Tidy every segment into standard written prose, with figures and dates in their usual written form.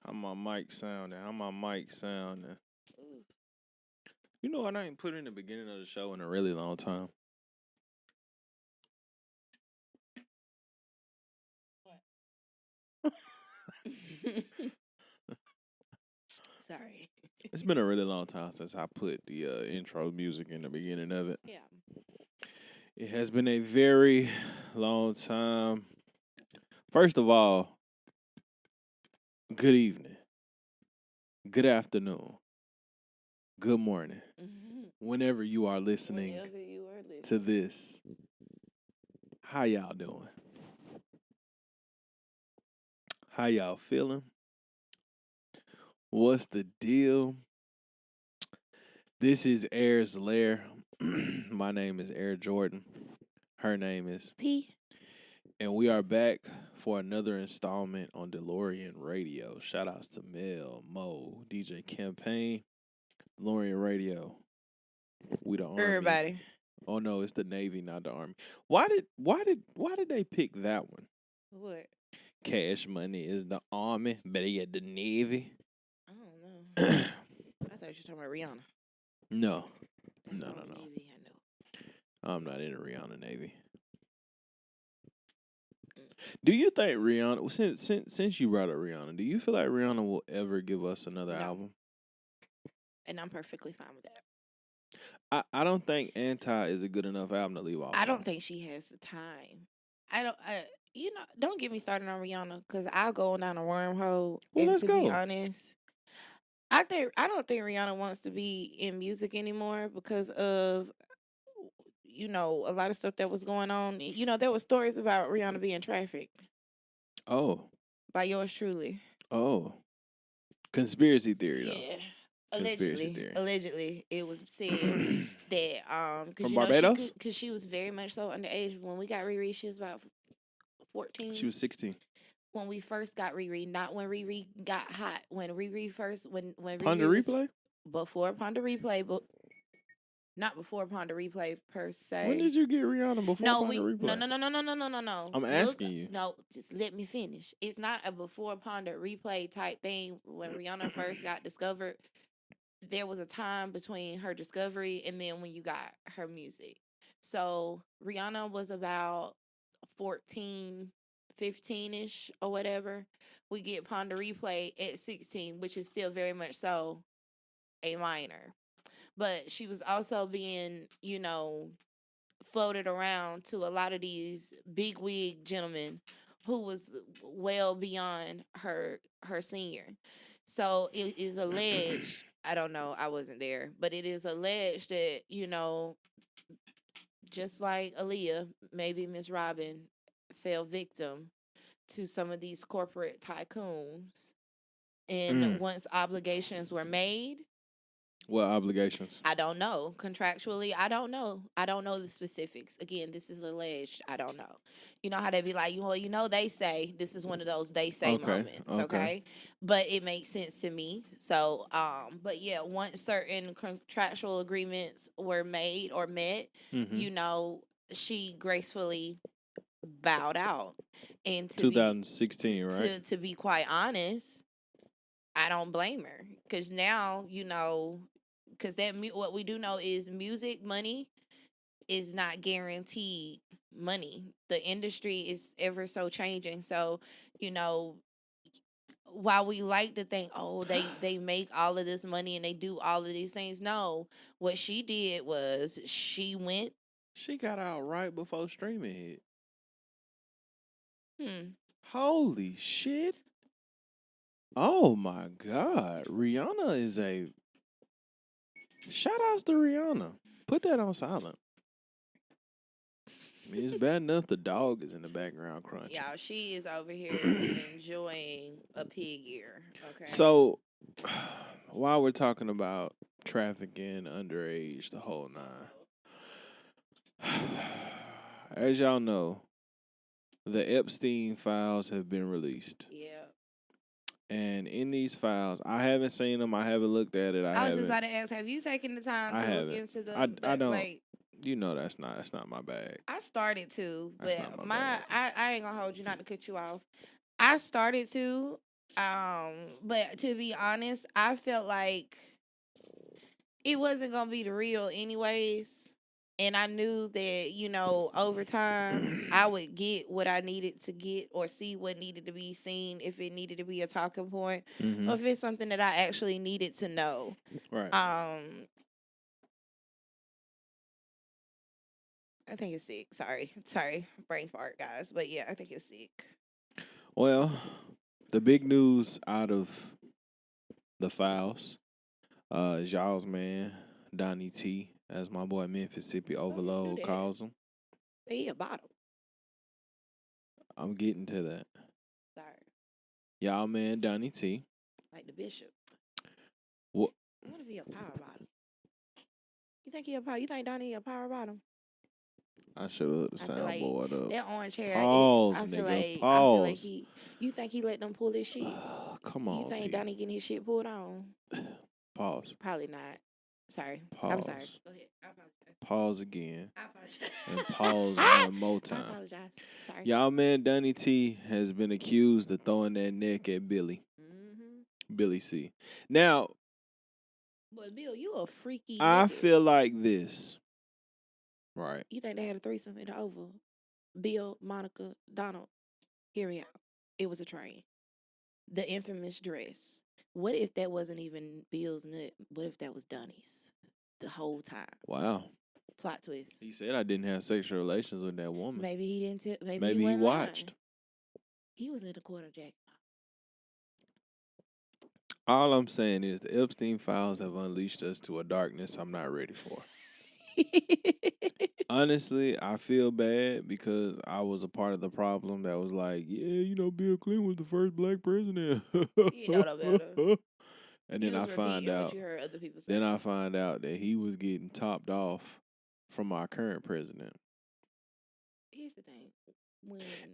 How my mic sounding? How my mic sounding? Ooh. You know what I ain't put in the beginning of the show in a really long time. What? Sorry. It's been a really long time since I put the intro music in the beginning of it. Yeah. It has been a very long time. First of all, good evening, good afternoon, good morning, whenever you are listening Whenever you are listening to this. How y'all doing? How y'all feeling? What's the deal? This is Heir's Lair. My name is Heir Jordan. Her name is P. And we are back for another installment on Delorean Radio. Shout outs to Mel, Mo, DJ Campaign, Delorean Radio. We the Army. Everybody. Oh no, it's the Navy, not the Army. Why did they pick that one? What? Cash Money is the Army, better yet the Navy. I don't know. I thought you were talking about Rihanna. No. That's No. the only Navy I know. I'm not in the Rihanna Navy. Do you think Rihanna, since you brought up Rihanna, do you feel like Rihanna will ever give us another No. album? And I'm perfectly fine with that. I don't think Anti is a good enough album to leave off. I don't think she has the time. Don't get me started on Rihanna because I'll go down a wormhole. Well, and let's to go. be honest, I don't think Rihanna wants to be in music anymore because of a lot of stuff that was going on. There were stories about Rihanna being trafficked Oh. by yours truly. Oh. Conspiracy theory, though. Yeah. Conspiracy theory. Allegedly, it was said that From Barbados? because she was very much so underage when we got Riri. She was about 14. She was 16. When we first got Riri, not when Riri got hot. When Riri first, when Ponder Riri was Replay? before Ponder Replay, but not before Ponder Replay per se. When did you get Rihanna before Ponder Replay? No. I'm asking you. No, just let me finish. It's not a before Ponder Replay type thing. When Rihanna first got discovered, there was a time between her discovery and then when you got her music. So Rihanna was about 14, 15-ish or whatever. We get Ponder Replay at 16, which is still very much so a minor. But she was also being, floated around to a lot of these big wig gentlemen who was well beyond her senior. So it is alleged, I don't know, I wasn't there, but it is alleged that, just like Aaliyah, maybe Miss Robin fell victim to some of these corporate tycoons. And once obligations were made, what obligations? I don't know. Contractually, I don't know. I don't know the specifics. Again, this is alleged. I don't know. You know how they be like, they say. This is one of those they say moments, okay? But it makes sense to me. So, but yeah, once certain contractual agreements were made or met, she gracefully bowed out. And to 2016, right? To be quite honest, I don't blame her because now because what we do know is music money is not guaranteed money. The industry is ever so changing. So while we like to think, oh, they make all of this money and they do all of these things, no, what she did was she got out right before streaming hit. Hmm. Holy shit. Oh my God. Rihanna is a... Shout outs to Rihanna. Put that on silent. I mean, it's bad enough the dog is in the background crunching. Yeah, she is over here enjoying a pig ear. Okay. So, while we're talking about trafficking, underage, the whole nine, as y'all know, the Epstein files have been released. Yeah. And in these files, I haven't seen them. I haven't looked at it. I was just about to ask, have you taken the time to look into the? I don't. Like, that's not my bag. I started to, but I ain't gonna hold you, not to cut you off. I started to, But to be honest, I felt like it wasn't gonna be the real anyways. And I knew that, over time I would get what I needed to get or see what needed to be seen if it needed to be a talking point Mm-hmm. or if it's something that I actually needed to know. Right. Um I think it's sick. Sorry, brain fart, guys. But yeah, I think it's sick. Well, the big news out of the files is y'all's man, Donnie T, as my boy Mississippi Don't do Overload that. calls him. They a bottom. I'm getting to that. Sorry, Y'all man, Donnie T. like the bishop. What? What if he a power bottom? You think he a power? You think Donnie a power bottom? I should have looked the I feel like soundboard up. that orange hair. Pause, I feel nigga. like Pause. he. You think he let them pull his shit? Come You on, think P. Donnie getting his shit pulled on? Pause. Probably not. Sorry. I'm sorry. Pause. Go ahead. I apologize. Pause again. I apologize. And pause one more I time. apologize. Sorry. Y'all man, Donnie T has been accused of throwing that neck at Billy. Mm-hmm. Billy C. Now, But Bill, you a freaky I nigga. feel like this. Right. You think they had a threesome in the Oval? Bill, Monica, Donald. Hear me out. It was a train. The infamous dress. What if that wasn't even Bill's nut? What if that was Donnie's the whole time? Wow. Plot twist. He said I didn't have sexual relations with that woman. Maybe he didn't. Maybe he wasn't watched. lying. He was in the quarter jack. All I'm saying is the Epstein files have unleashed us to a darkness I'm not ready for. Honestly, I feel bad because I was a part of the problem that was like, yeah, Bill Clinton was the first black president. You know no better. And then I find out. You heard other people say. Then I find out that he was getting topped off from our current president. Here's the thing.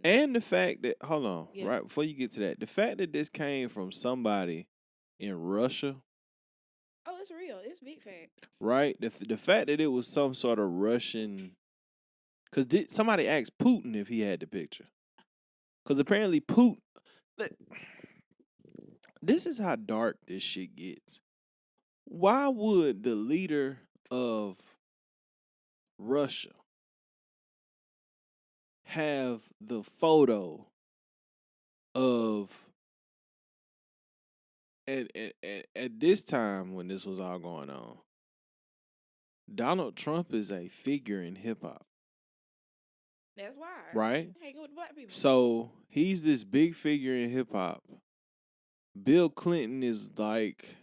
And the fact that Yeah. right before you get to that, the fact that this came from somebody in Russia. Oh, it's real. It's big facts. Right? The fact that it was some sort of Russian, because somebody asked Putin if he had the picture. Because apparently Putin, this is how dark this shit gets. Why would the leader of Russia have the photo of at this time when this was all going on? Donald Trump is a figure in hip hop. That's why. Right? Hanging with black people. So he's this big figure in hip hop. Bill Clinton is like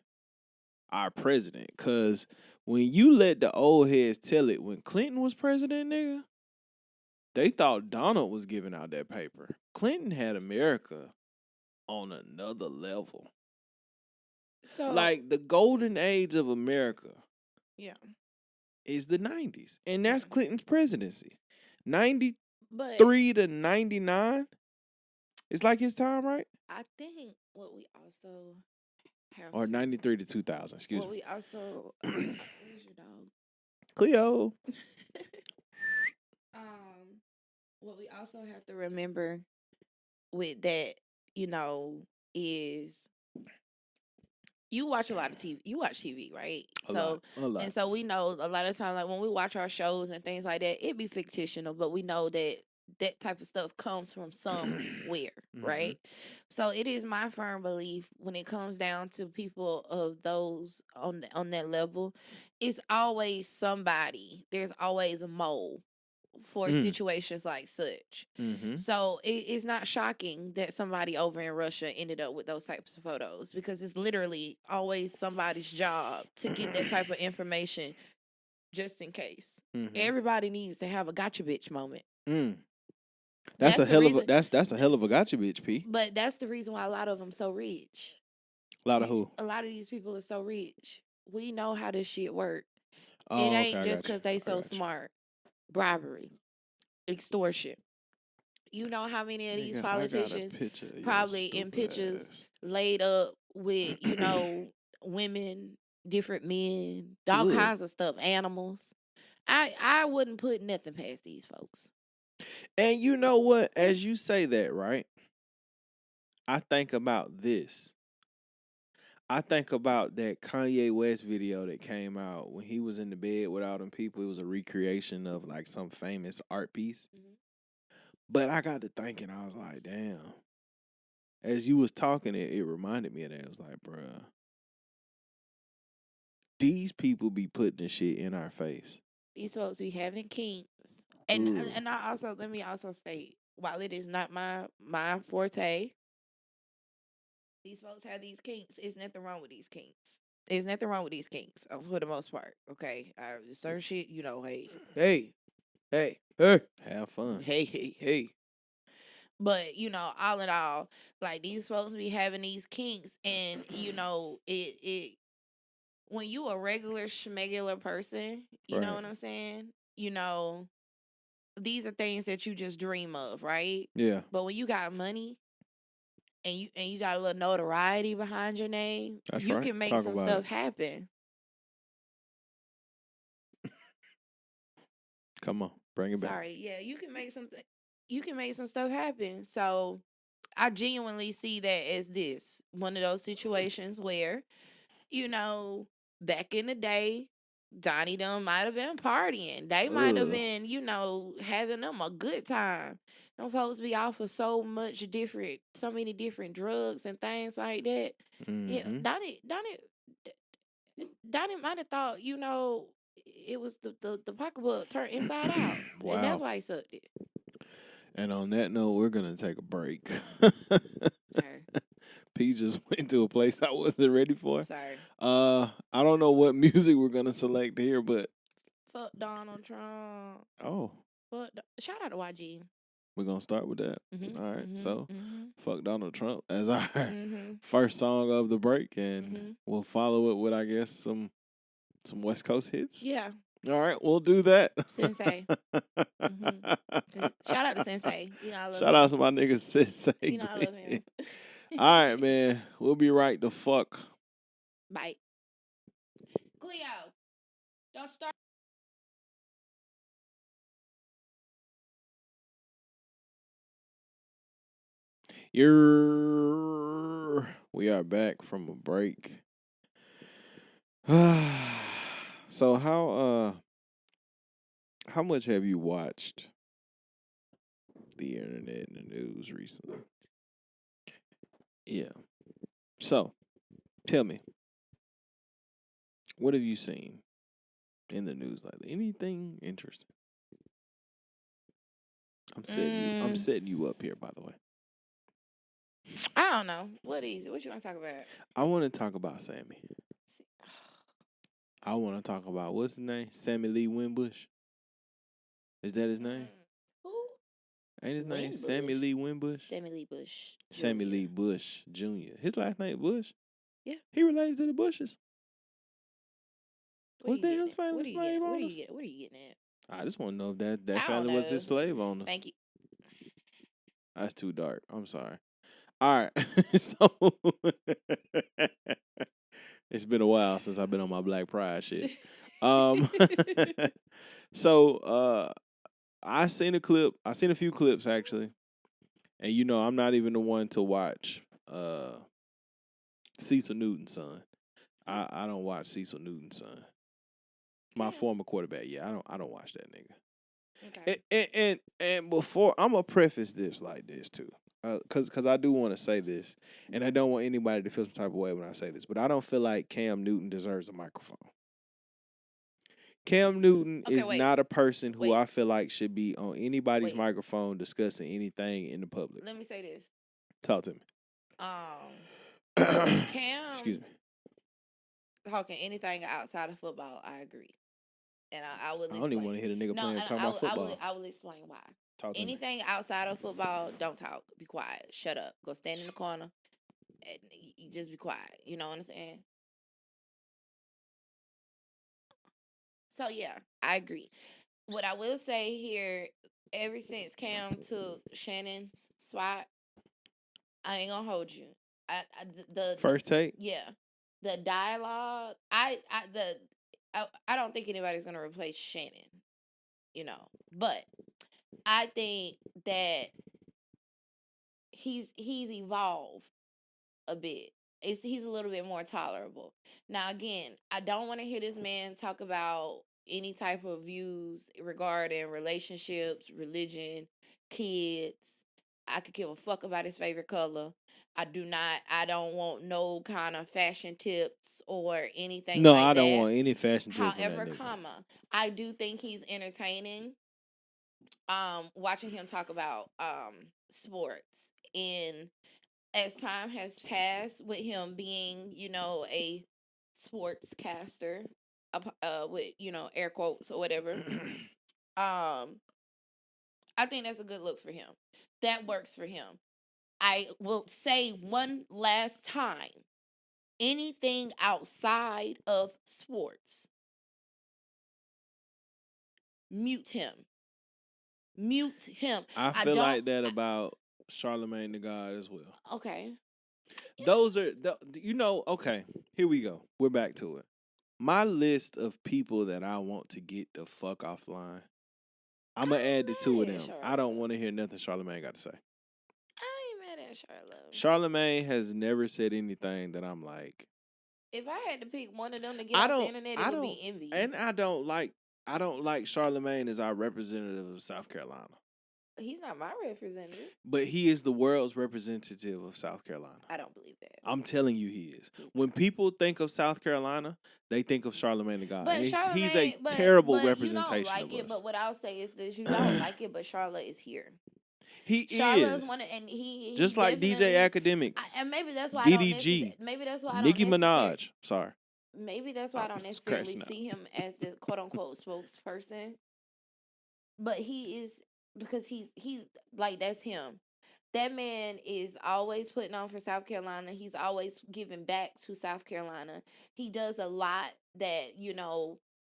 our president. Cause when you let the old heads tell it, when Clinton was president, nigga, they thought Donald was giving out that paper. Clinton had America on another level. So like the golden age of America. Yeah. Is the 90s. And that's Clinton's presidency. 93 to 99. It's like his time, right? I think what we also have Or 93 to 2000, excuse me. What we also where's your dog? Cleo. What we also have to remember with that, is you watch a lot of TV. You watch TV, right? A lot. And so we know a lot of times, like when we watch our shows and things like that, it be fictional, but we know that that type of stuff comes from somewhere, right? So it is my firm belief when it comes down to people of those on that level, it's always somebody. There's always a mole for situations like such. So it's not shocking that somebody over in Russia ended up with those types of photos because it's literally always somebody's job to get that type of information just in case. Everybody needs to have a gotcha bitch moment. That's a hell of a gotcha bitch, P. But that's the reason why a lot of them so rich. A lot of who? A lot of these people are so rich. We know how this shit work. Oh, it ain't just because they so smart. Bribery, extortion. You know how many of these politicians probably in pictures laid up with, women, different men, all kinds of stuff, animals. I wouldn't put nothing past these folks. And you know what? As you say that, right? I think about this. I think about that Kanye West video that came out when he was in the bed with all them people. It was a recreation of like some famous art piece. Mhm. But I got to thinking, I was like, damn. As you was talking, it reminded me of that. It was like, bruh, these people be putting the shit in our face. These folks be having kinks. And Ugh. I also let me also state, while it is not my forte, these folks have these kinks. There's nothing wrong with these kinks. There's nothing wrong with these kinks for the most part. Okay, certain shit, hey, Have fun. hey. But all in all, like these folks be having these kinks, and it when you a regular schmegular person, you know Right. what I'm saying? These are things that you just dream of, right? Yeah. But when you got money and you got a little notoriety behind your name, That's you right. can make Talk some about stuff it. happen. Come on. Bring it back. Sorry, yeah, you can make some stuff happen. So I genuinely see that as this one of those situations where, back in the day, Donnie them might have been partying. They might have Ugh. been, having them a good time. Them folks be off of so many different drugs and things like that. Yeah, Mm-hmm. Donnie might have thought, it was the pocketbook turned inside out. And that's Wow. why he sucked it. And on that note, we're gonna take a break. Sorry. P just went to a place I wasn't ready for. Sorry. I don't know what music we're gonna select here, but Fuck Donald Trump. oh, Shout out to YG. we're gonna start with that. Mhm. All right. Mhm. So Mhm. fuck Donald Trump as our Mhm. first song of the break, and Mhm. we'll follow it with I guess some West Coast hits. Yeah. All right, we'll do that. Sensei. Mhm. Shout out to Sensei. I love Shout out him. to my nigga Sensei. I love him. All right, man. We'll be right the fuck. Bye. Cleo, don't start. We are back from a break. So how much have you watched the internet and the news recently? Yeah. So tell me, what have you seen in the news lately? Anything interesting? I'm setting you up here, by the way. I don't know. What you want to talk about? I want to talk about Sammie. I want to talk about what's his name? Sammie Lee Winbush. Is that his name? Who? Ain't his name Winbush? Sammie Lee Winbush? Sammie Lee Bush. Sammie Jr. Lee Bush Jr. His last name Bush. Yeah. He related to the Bushes. What are Was you that getting his at? What are family's you slave getting? What are owners? you getting? What are you getting at? I just want to know if that I don't family was know. his slave owners. Thank you. That's too dark. I'm sorry. All right. So it's been a while since I've been on my Black Pride shit. Um so I seen a clip. I seen a few clips actually. And I'm not even the one to watch Cecil Newton's son. I don't watch Cecil Newton's son. My former quarterback. Yeah, I don't watch that nigga. Okay. And before I'm gonna preface this like this too, cause I do want to say this, and I don't want anybody to feel some type of way when I say this, but I don't feel like Cam Newton deserves a microphone. Cam Newton Okay, is wait. not a person who Wait. I feel like should be on anybody's Wait. microphone discussing anything in the public. Let me say this. Talk to me. Cam Excuse me. talking anything outside of football, I agree. And I will I don't even want to hear the nigga playing talking about football. I will explain why. Talk to me. Anything outside of football, don't talk. Be quiet. Shut up. Go stand in the corner and you just be quiet. You know what I'm saying? So yeah, I agree. What I will say here, ever since Cam took Shannon's spot, I ain't gonna hold you. First take. Yeah, the dialogue. I don't think anybody's gonna replace Shannon. But I think that he's evolved a bit. He's a little bit more tolerable. Now again, I don't want to hear this man talk about any type of views regarding relationships, religion, kids. I could give a fuck about his favorite color. I don't want no kind of fashion tips or anything No, like I don't that. want any fashion tips from that However, nigga. I do think he's entertaining. Watching him talk about sports, and as time has passed with him being, a sportscaster, with, air quotes or whatever, um, I think that's a good look for him. That works for him. I will say one last time, anything outside of sports, mute him. Mute him. I I feel don't. like that about Charlemagne the God as well. Okay. Yeah. Those are okay, here we go. We're back to it. My list of people that I want to get the fuck offline, I'm going to add the two of them. I don't want to hear nothing Charlemagne got to say. I ain't mad at Charlotte. Charlemagne has never said anything that I'm like. If I had to pick one of them to get off the internet, it would be Envy. And I don't like Charlemagne as our representative of South Carolina. He's not my representative. But he is the world's representative of South Carolina. I don't believe that. I'm telling you he is. When people think of South Carolina, they think of Charlemagne the God. But he's a terrible representation you don't like of it, us. But what I'll say is that you don't like it, but Charlotte is here. Charlotte's is one, and he just like DJ Academics. And maybe that's why DDG. Maybe that's why Nicki Minaj. Sorry. Maybe that's why I don't necessarily see him as the quote unquote spokesperson. But he is, because he's like, that's him. That man is always putting on for South Carolina. He's always giving back to South Carolina. He does a lot that,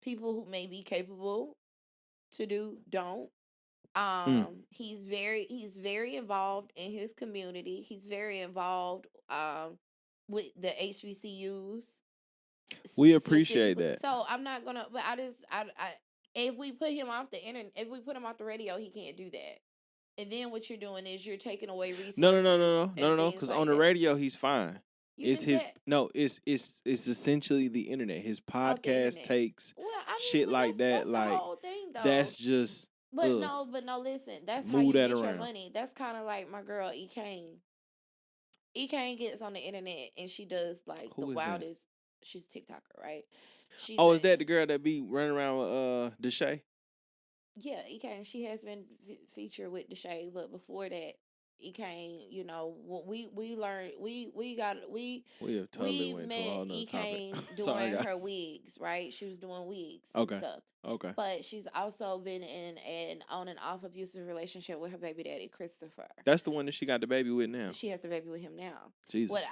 people who may be capable to do don't. He's very involved in his community. He's very involved with the HBCUs. We appreciate that. So I'm not gonna, but I if we put him off the internet, if we put him off the radio, he can't do that. And then what you're doing is you're taking away resources. No. Because on the radio he's fine. It's essentially the internet. His podcast takes shit like that. That's the whole thing, though. That's just. But no, listen. That's how you get your money. That's kind of like my girl E. Kane. E. Kane gets on the internet and she does like the wildest. She's a TikToker, right? Is that the girl that be running around with Deshae? Yeah, E. Kane. She has been featured with Deshae, but before that, E. Kane, we learned we have totally went to a whole nother topic. Doing her wigs, right? She was doing wigs and stuff. Okay. But she's also been in an on and off abusive relationship with her baby daddy, Christopher. That's the one that she got the baby with now. She has the baby with him now. Jesus. What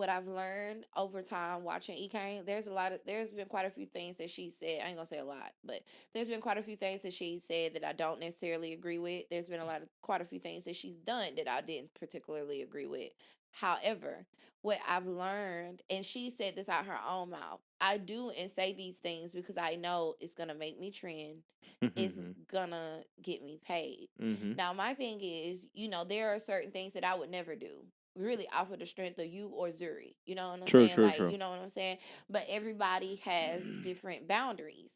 I've learned over time watching E. Kane, there's been quite a few things that she said. I ain't gonna say a lot, but there's been quite a few things that she said that I don't necessarily agree with. There's been quite a few things that she's done that I didn't particularly agree with. However, what I've learned, and she said this out her own mouth, I do and say these things because I know it's going to make me trend. It's going to get me paid. Mm-hmm. Now, my thing is, there are certain things that I would never do, really off of the strength of you or Zuri. You know what I'm saying? True. You know what I'm saying? But everybody has different boundaries.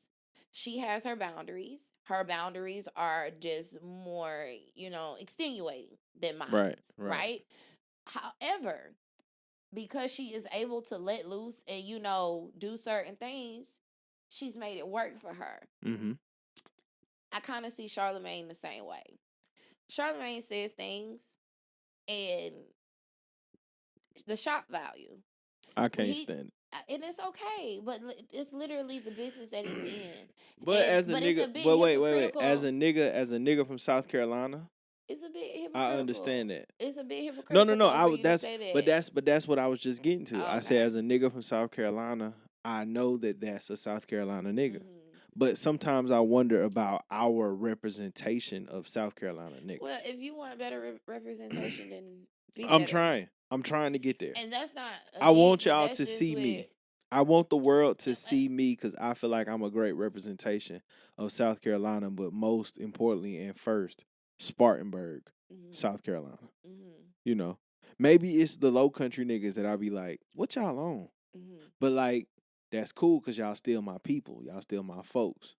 She has her boundaries. Her boundaries are just more, extenuating than mine. Right? However, because she is able to let loose and, do certain things, she's made it work for her. Mm-hmm. I kind of see Charlemagne the same way. Charlemagne says things and the shock value. I can't stand it. And it's okay, but it's literally the business that he's in. But as a nigga, wait. As a nigga from South Carolina, it's a bit hypocritical. I understand that. It's a bit hypocritical. No. That's what I was just getting to. I said, as a nigga from South Carolina, I know that that's a South Carolina nigga. Mm-hmm. But sometimes I wonder about our representation of South Carolina niggas. Well, if you want better representation, then be I'm better. I'm trying to get there. And that's not. I want y'all to see me. I want the world to see me because I feel like I'm a great representation of South Carolina. But most importantly and first, Spartanburg, Mhm. South Carolina. Mhm. You know, maybe it's the low country niggas that I be like, what y'all on? Mhm. But like, that's cool because y'all still my people. Y'all still my folks.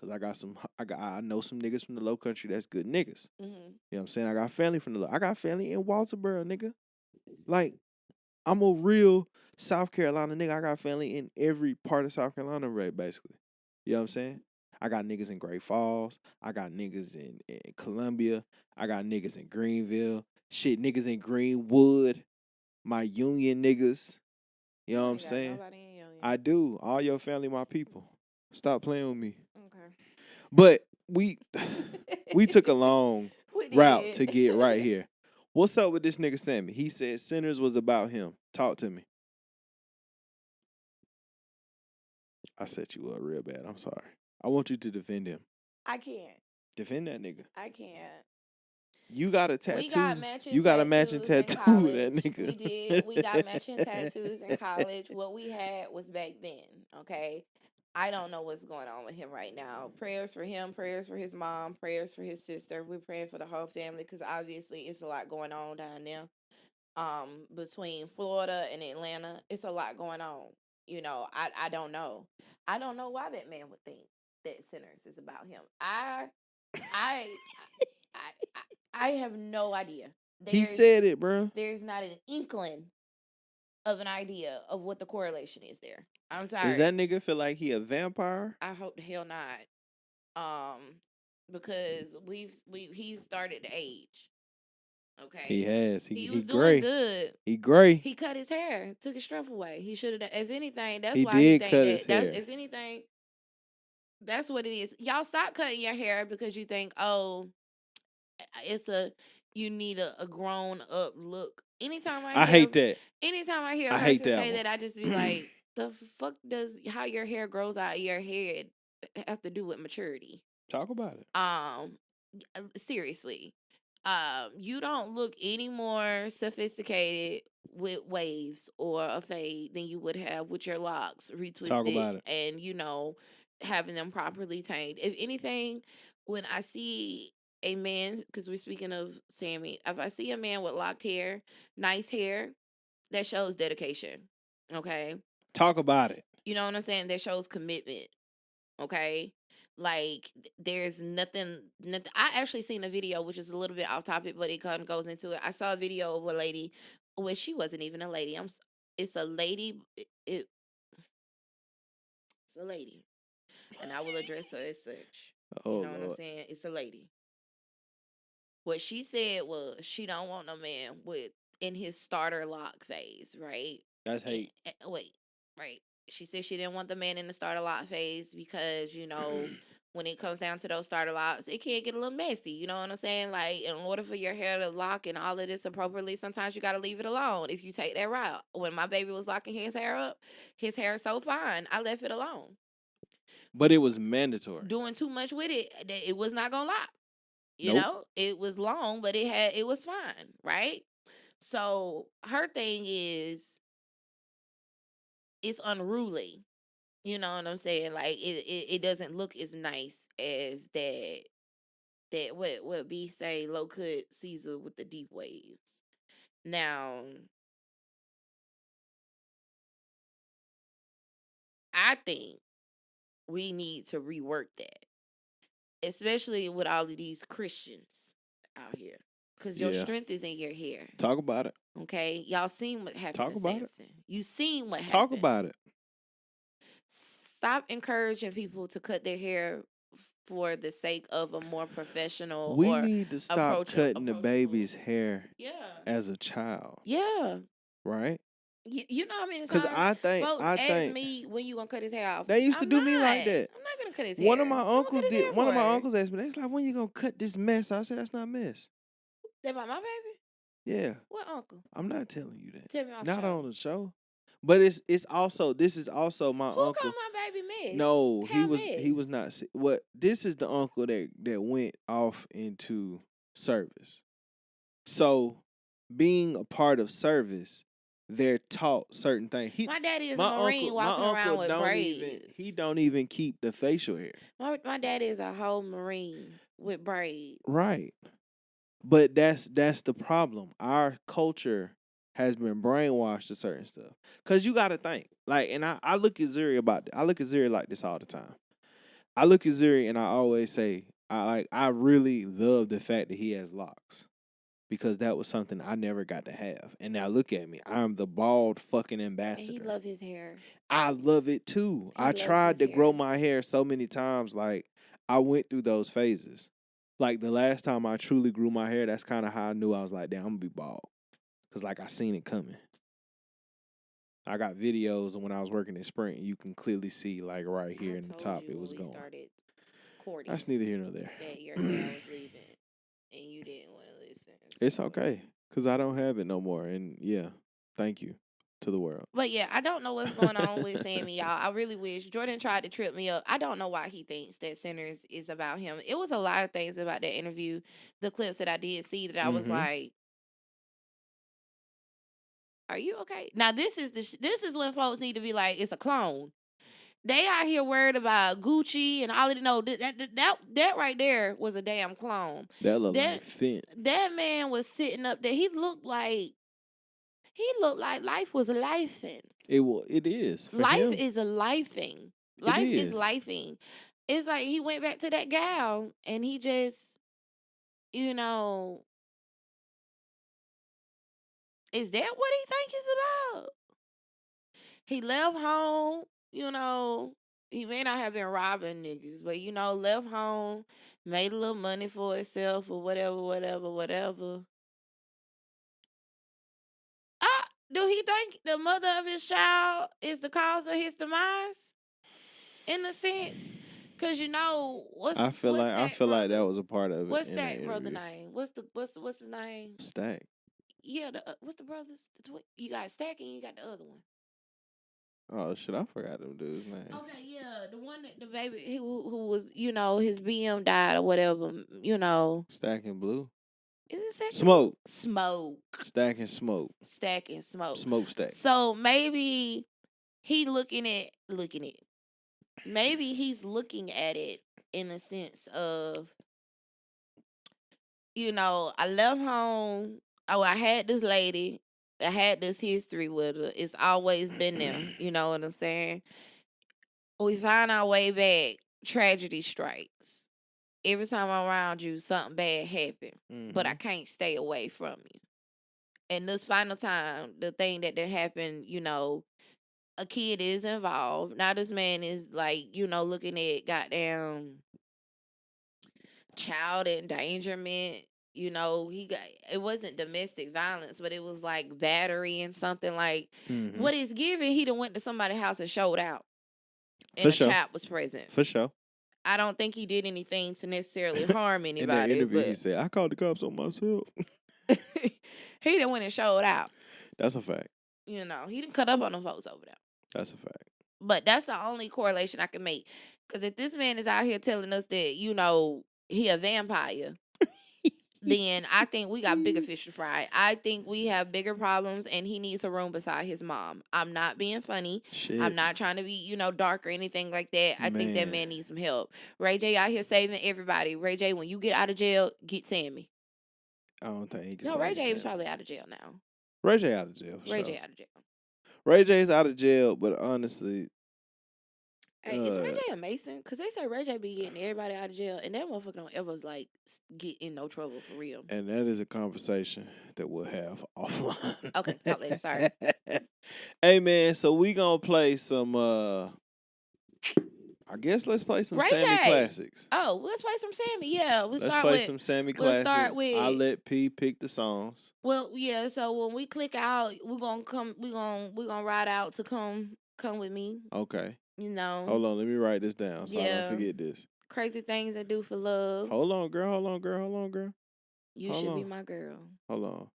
Cause I know some niggas from the low country that's good niggas. Mhm. You know what I'm saying? I got family I got family in Walterboro, nigga. Like, I'm a real South Carolina nigga. I got family in every part of South Carolina, right, basically. You know what I'm saying? I got niggas in Great Falls. I got niggas in Columbia. I got niggas in Greenville. Shit, niggas in Greenwood. My Union niggas. You know what I'm ain't got saying? nobody in Union. I do. All your family, my people. Stop playing with me. Okay. But we took a long We route did. to get right here. What's up with this nigga Sammie? He said Sinners was about him. Talk to me. I set you up real bad. I'm sorry. I want you to defend him. I can't. Defend that nigga. I can't. You got a tattoo. We got matching you got a tattoos matching in tattoo college. with that nigga. We did. We got matching tattoos in college. What we had was back then, okay? I don't know what's going on with him right now. Prayers for him, prayers for his mom, prayers for his sister. We're praying for the whole family because obviously it's a lot going on down there. Between Florida and Atlanta, it's a lot going on. You know, I don't know. I don't know why that man would think that Sinners is about him. I I I have no idea. He said it, bro. There's not an inkling of an idea of what the correlation is there. I'm sorry. Does that nigga feel like he a vampire? I hope the hell not. Because he's started to age. Okay. He has. He was gray. doing good. He gray. He cut his hair, took his strap away. He should have. If anything, that's He why he did think cut that. his hair. If anything, that's what it is. Y'all stop cutting your hair because you think, oh, you need a grown up look. Anytime I hate that. Anytime I hear a I hate person that say one. that, I just be like, the fuck does how your hair grows out of your head have to do with maturity? Talk about it. Seriously. You don't look any more sophisticated with waves or a fade than you would have with your locks retwisted. Talk about it. And having them properly tamed. If anything, when I see a man, because we're speaking of Sammie, if I see a man with locked hair, nice hair, that shows dedication. Okay. Talk about it. You know what I'm saying? That shows commitment. Okay. Like there's nothing. I actually seen a video, which is a little bit off topic, but it kind of goes into it. I saw a video of a lady, well, she wasn't even a lady. It's a lady. It's a lady, and I will address her as such. Oh, you know what I'm Lord. saying? It's a lady. What she said was she don't want no man with in his starter lock phase, right? That's hate. Wait, right. She said she didn't want the man in the starter lock phase because, when it comes down to those starter locks, it can get a little messy. You know what I'm saying? Like, in order for your hair to lock and all of this appropriately, sometimes you got to leave it alone if you take that route. When my baby was locking his hair up, his hair is so fine, I left it alone. But it was mandatory. Doing too much with it was not going to lock. You Nope. know, it was long, but it was fine, right? So her thing is, it's unruly. You know what I'm saying? Like it doesn't look as nice as that what B say low cut Caesar with the deep waves. Now, I think we need to rework that, especially with all of these Christians out here, because your strength is in your hair. Talk about it. Okay, y'all seen what happened Talk to about Samson. You seen what happened. Talk about it. Stop encouraging people to cut their hair for the sake of a more professional. We need to stop cutting the baby's hair. Yeah. As a child. Yeah. Right. You know how many times folks ask me when you gonna cut his hair off. They used to do me like that. I'm not gonna cut his hair. One of my uncles did. One of my uncles asked me, "They was like, when you gonna cut this mess?" I said, "That's not mess." That about my baby? Yeah. What uncle? I'm not telling you that. Tell me off not show. on the show. But this is also my Who uncle. called my baby miss? No, he was not. What? This is the uncle that went off into service. So, being a part of service, they're taught certain things. My daddy is a Marine walking around with braids. He don't even keep the facial hair. My daddy is a whole Marine with braids. Right. But that's the problem. Our culture has been brainwashed to certain stuff. Cause you gotta think. Like, and I look at Zuri I look at Zuri like this all the time. I look at Zuri and I always say, I really love the fact that he has locks. Because that was something I never got to have. And now look at me. I'm the bald fucking And he ambassador. love his hair. I love it too. He I loves tried his to grow hair. my hair so many times. Like, I went through those phases. Like, the last time I truly grew my hair, that's kind of how I knew I was like, damn, I'm going to be bald. Because, like, I seen it coming. I got videos of when I was working in Sprint. You can clearly see, like, right here I in the told top, you it when was we going. started courting That's neither here nor there. that your hair was leaving, and you didn't want to listen. It's So. okay. Because I don't have it no more. And, yeah, thank you to the world. But yeah, I don't know what's going on with Sammie, y'all. I really wish Jordan tried to trip me up. I don't know why he thinks that Sinners is about him. It was a lot of things about that interview, the clips that I did see that I was Mhm. like, "Are you okay?" Now this is this is when folks need to be like, "It's a clone." They out here worried about Gucci and all of no that right there was a damn clone. That look That like Fent. that man was sitting up there. He looked like life was lifing. It is for Life him. is a lifing. It Life is is. lifing. It's like he went back to that gal and he just, you know, is that what he think it's about? He left home, he may not have been robbing niggas, but left home, made a little money for himself or whatever, whatever, whatever. Do he think the mother of his child is the cause of his demise? In a sense? Cause what's I feel like that was a part of it What's in that that brother interview. name? What's his name? Stack. Yeah, what's the brothers? The you got Stack and you got the other one. Oh shit, I forgot them dudes' names. Okay, yeah, the one that the baby who was his BM died or whatever. Stack and Blue. Is it Stack and Smoke. Smoke. Stack and Smoke. Stack and Smoke. Smokestack. So maybe he maybe he's looking at it in a sense of, I left home. Oh, I had this lady. I had this history with her. It's always been there. You know what I'm saying? We find our way back. Tragedy strikes. Every time I'm around you, something bad happened. But I can't stay away from you. And this final time, the thing that happened, a kid is involved. Now this man is like, looking at goddamn child endangerment. It wasn't domestic violence, but it was like battery and something like what it's given. He done went to somebody's house and showed out, and For a sure. child was present. For sure. I don't think he did anything to necessarily harm anybody. In that interview, but he said, "I called the cops on myself." he done went and showed out. That's a fact. He didn't cut up on them folks over there. That's a fact. But that's the only correlation I can make. Because if this man is out here telling us that, he a vampire, then I think we got bigger fish to fry. I think we have bigger problems and he needs a room beside his mom. I'm not being funny. Shit. I'm not trying to be, dark or anything like that. I think that man needs some help. Ray J out here saving everybody. Ray J, when you get out of jail, get Sammie. I don't think he can No, save Ray J Sammie. is probably out of jail now. Ray J out of jail. Ray J out of jail. Ray J's out of jail, but honestly, hey, is Ray J a Mason? Because they say Ray J be getting everybody out of jail, and that motherfucker don't ever get in no trouble for real. And that is a conversation that we'll have offline. Okay, talk later. Sorry. Hey man, so we gonna play some. I guess let's play some Sammie classics. Oh, let's play some Sammie. Yeah, let's play some Sammie classics. Start with. I'll let P pick the songs. Well, yeah. So when we click out, we're gonna come. We're gonna ride out to come with me. Okay. Hold on, let me write this down so I don't forget this. Crazy things I do for love. Hold on, girl. You should be my girl. Hold on.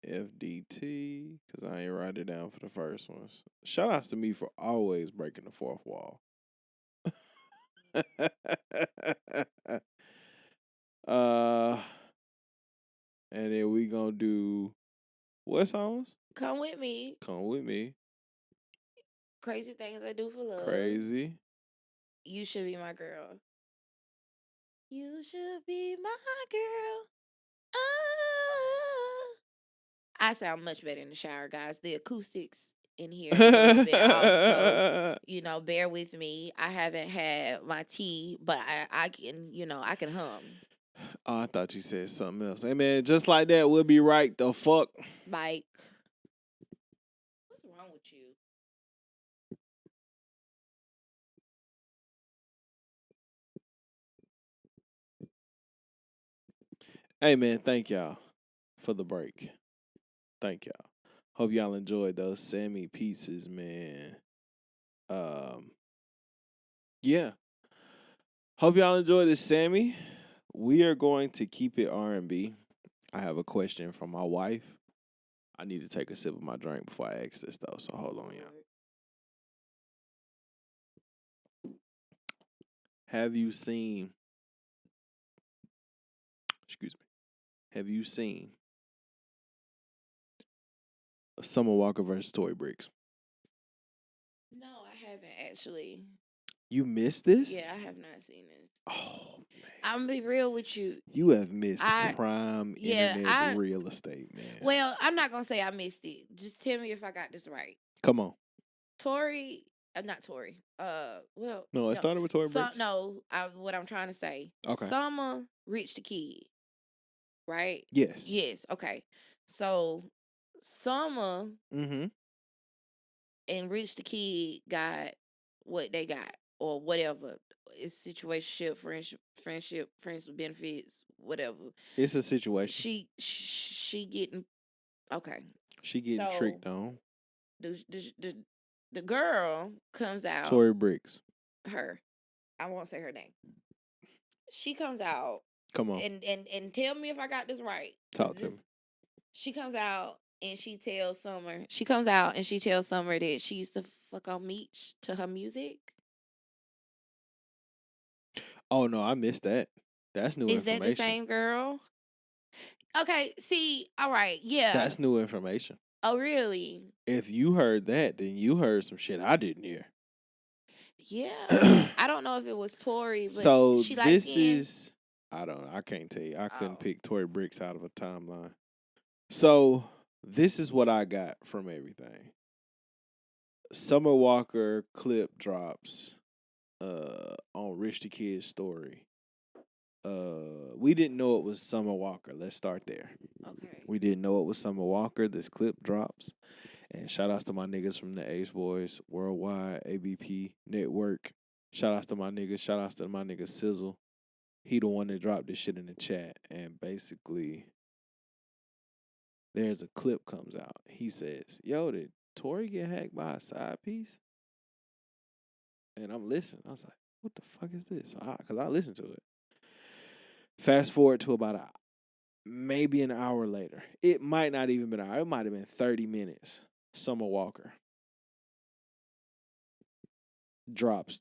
FDT, because I ain't write it down for the first ones. Shout outs to me for always breaking the fourth wall. And then we gonna do what songs? Come with me. Crazy things I do for love. Crazy. You should be my girl. You should be my girl. I sound much better in the shower, guys. The acoustics in here is a little bit off, so bear with me. I haven't had my tea, but I can, I can hum. Oh, I thought you said something else. Hey man, just like that, we'll be right the fuck. Like, what's wrong with you? Hey man, thank y'all for the break. Thank y'all. Hope y'all enjoyed those Sammie pieces, man. Yeah. Hope y'all enjoyed this, Sammie. We are going to keep it R&B. I have a question from my wife. I need to take a sip of my drink before I ask this though, so hold on, y'all. Have you seen Summer Walker versus Tory Briggs? No, I haven't actually. You missed this? Yeah, I have not seen this. Oh man. I'm gonna be real with you. You have missed prime internet real estate, man. Well, I'm not gonna say I missed it. Just tell me if I got this right. Come on. Tory, not Tory. Well, no, it started with Tory Briggs. What I'm trying to say. Okay. Summer reached the kid, right? Yes. Yes. Okay. So Summer and Rich the Kid got what they got or whatever. It's situationship, friendship, friends with benefits, whatever. It's a situation. She getting okay. She getting tricked on. The girl comes out. Tory Briggs. Her. I won't say her name. She comes out. Come on. And tell me if I got this right. Talk to me. She comes out and she tells Summer. That she used to fuck on Meech to her music. Oh no, I missed that. That's new information. Is that the same girl? Okay, see, all right, yeah. That's new information. Oh, really? If you heard that, then you heard some shit I didn't hear. Yeah. I don't know if it was Tory, but so she this is I don't know. I can't tell you. I couldn't pick Tory Briggs out of a timeline. So this is what I got from everything. Summer Walker clip drops on Rich the Kid's story. We didn't know it was Summer Walker. Let's start there. Okay. We didn't know it was Summer Walker. This clip drops. And shout outs to my niggas from the Ace Boys Worldwide ABP Network. Shout outs to my niggas. Shout outs to my nigga Sizzle. He the one that dropped this shit in the chat. And basically, there's a clip comes out. He says, yo, did Tory get hacked by a side piece? And I'm listening. I was like, what the fuck is this? Because I listened to it. Fast forward to about maybe an hour later. It might not even been an hour. It might have been 30 minutes. Summer Walker drops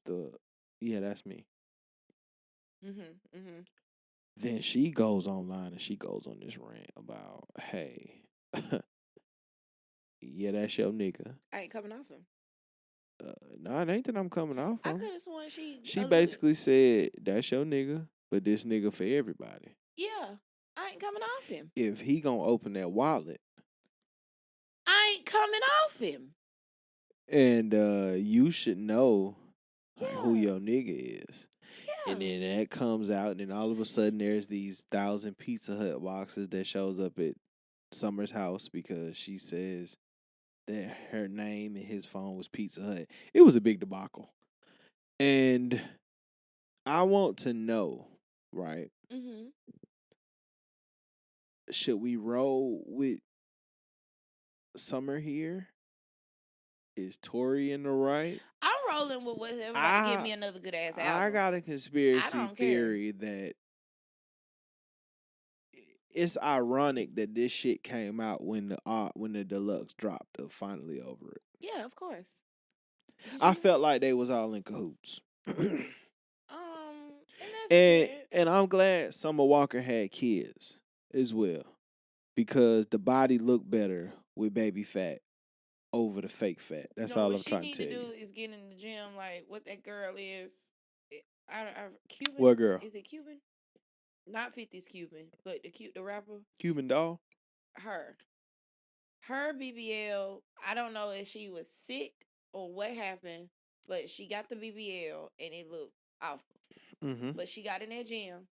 yeah, that's me. Then she goes online and she goes on this rant about, hey, yeah, that's your nigga. I ain't coming off him. No, it ain't that I'm coming off him. I could have sworn she basically said, that's your nigga, but this nigga for everybody. Yeah, I ain't coming off him. If he gonna open that wallet, I ain't coming off him. And you should know who your nigga is. Yeah. And then that comes out, and then all of a sudden there's these 1,000 Pizza Hut boxes that shows up at Summer's house because she says that her name in his phone was Pizza Hut. It was a big debacle. And I want to know, right? Should we roll with Summer here? Is Tory in the right? I'm rolling with whatever. Give me another good ass album. I got a conspiracy theory that it's ironic that this shit came out when the deluxe dropped of Finally Over It. Yeah, of course. I felt like they was all in cahoots. And I'm glad Summer Walker had kids as well because the body looked better with baby fat over the fake fat. That's all I'm trying to tell you. What she need to do is get in the gym like what that girl is. Cuban? What girl? Is it Cuban? Not 50's Cuban, but the rapper. Cuban doll. Her. Her BBL, I don't know if she was sick or what happened, but she got the BBL and it looked awful. Mm-hmm. But she got in that gym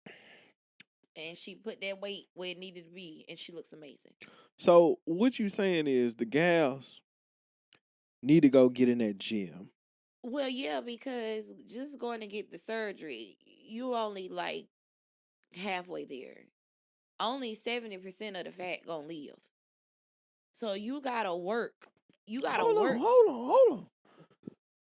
and she put that weight where it needed to be and she looks amazing. So what you saying is the gals need to go get in that gym. Well, yeah, because just going to get the surgery, you only like halfway there. Only 70% of the fat gonna live. So you gotta work. You gotta Hold on, work. hold on.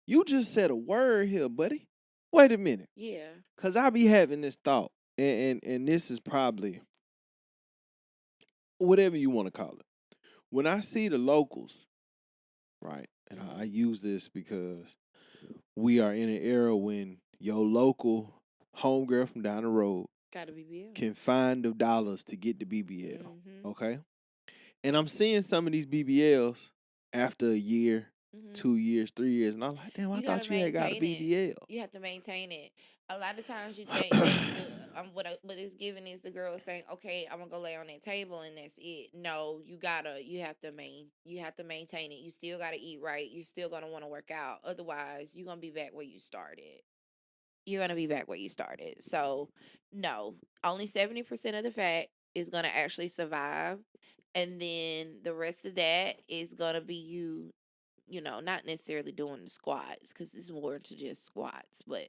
You just said a word here, buddy. Wait a minute. Yeah. Cause I be having this thought. And this is probably whatever you want to call it. When I see the locals, right? And I use this because we are in an era when your local homegirl from down the road Got a BBL. can find the dollars to get the BBL. Mm-hmm. Okay? And I'm seeing some of these BBLs after a year, 2 years, 3 years, and I'm like, damn, I You thought gotta you had got a maintain BBL. You have to maintain it. A lot of times you think what it's giving is the girls think, okay, I'm gonna go lay on that table and that's it. No, you have to maintain it. You still gotta eat right. You're still gonna want to work out. Otherwise, you're gonna be back where you started. You're gonna be back where you started. So no, only 70% of the fat is gonna actually survive. And then the rest of that is gonna be not necessarily doing the squats because it's more to just squats, but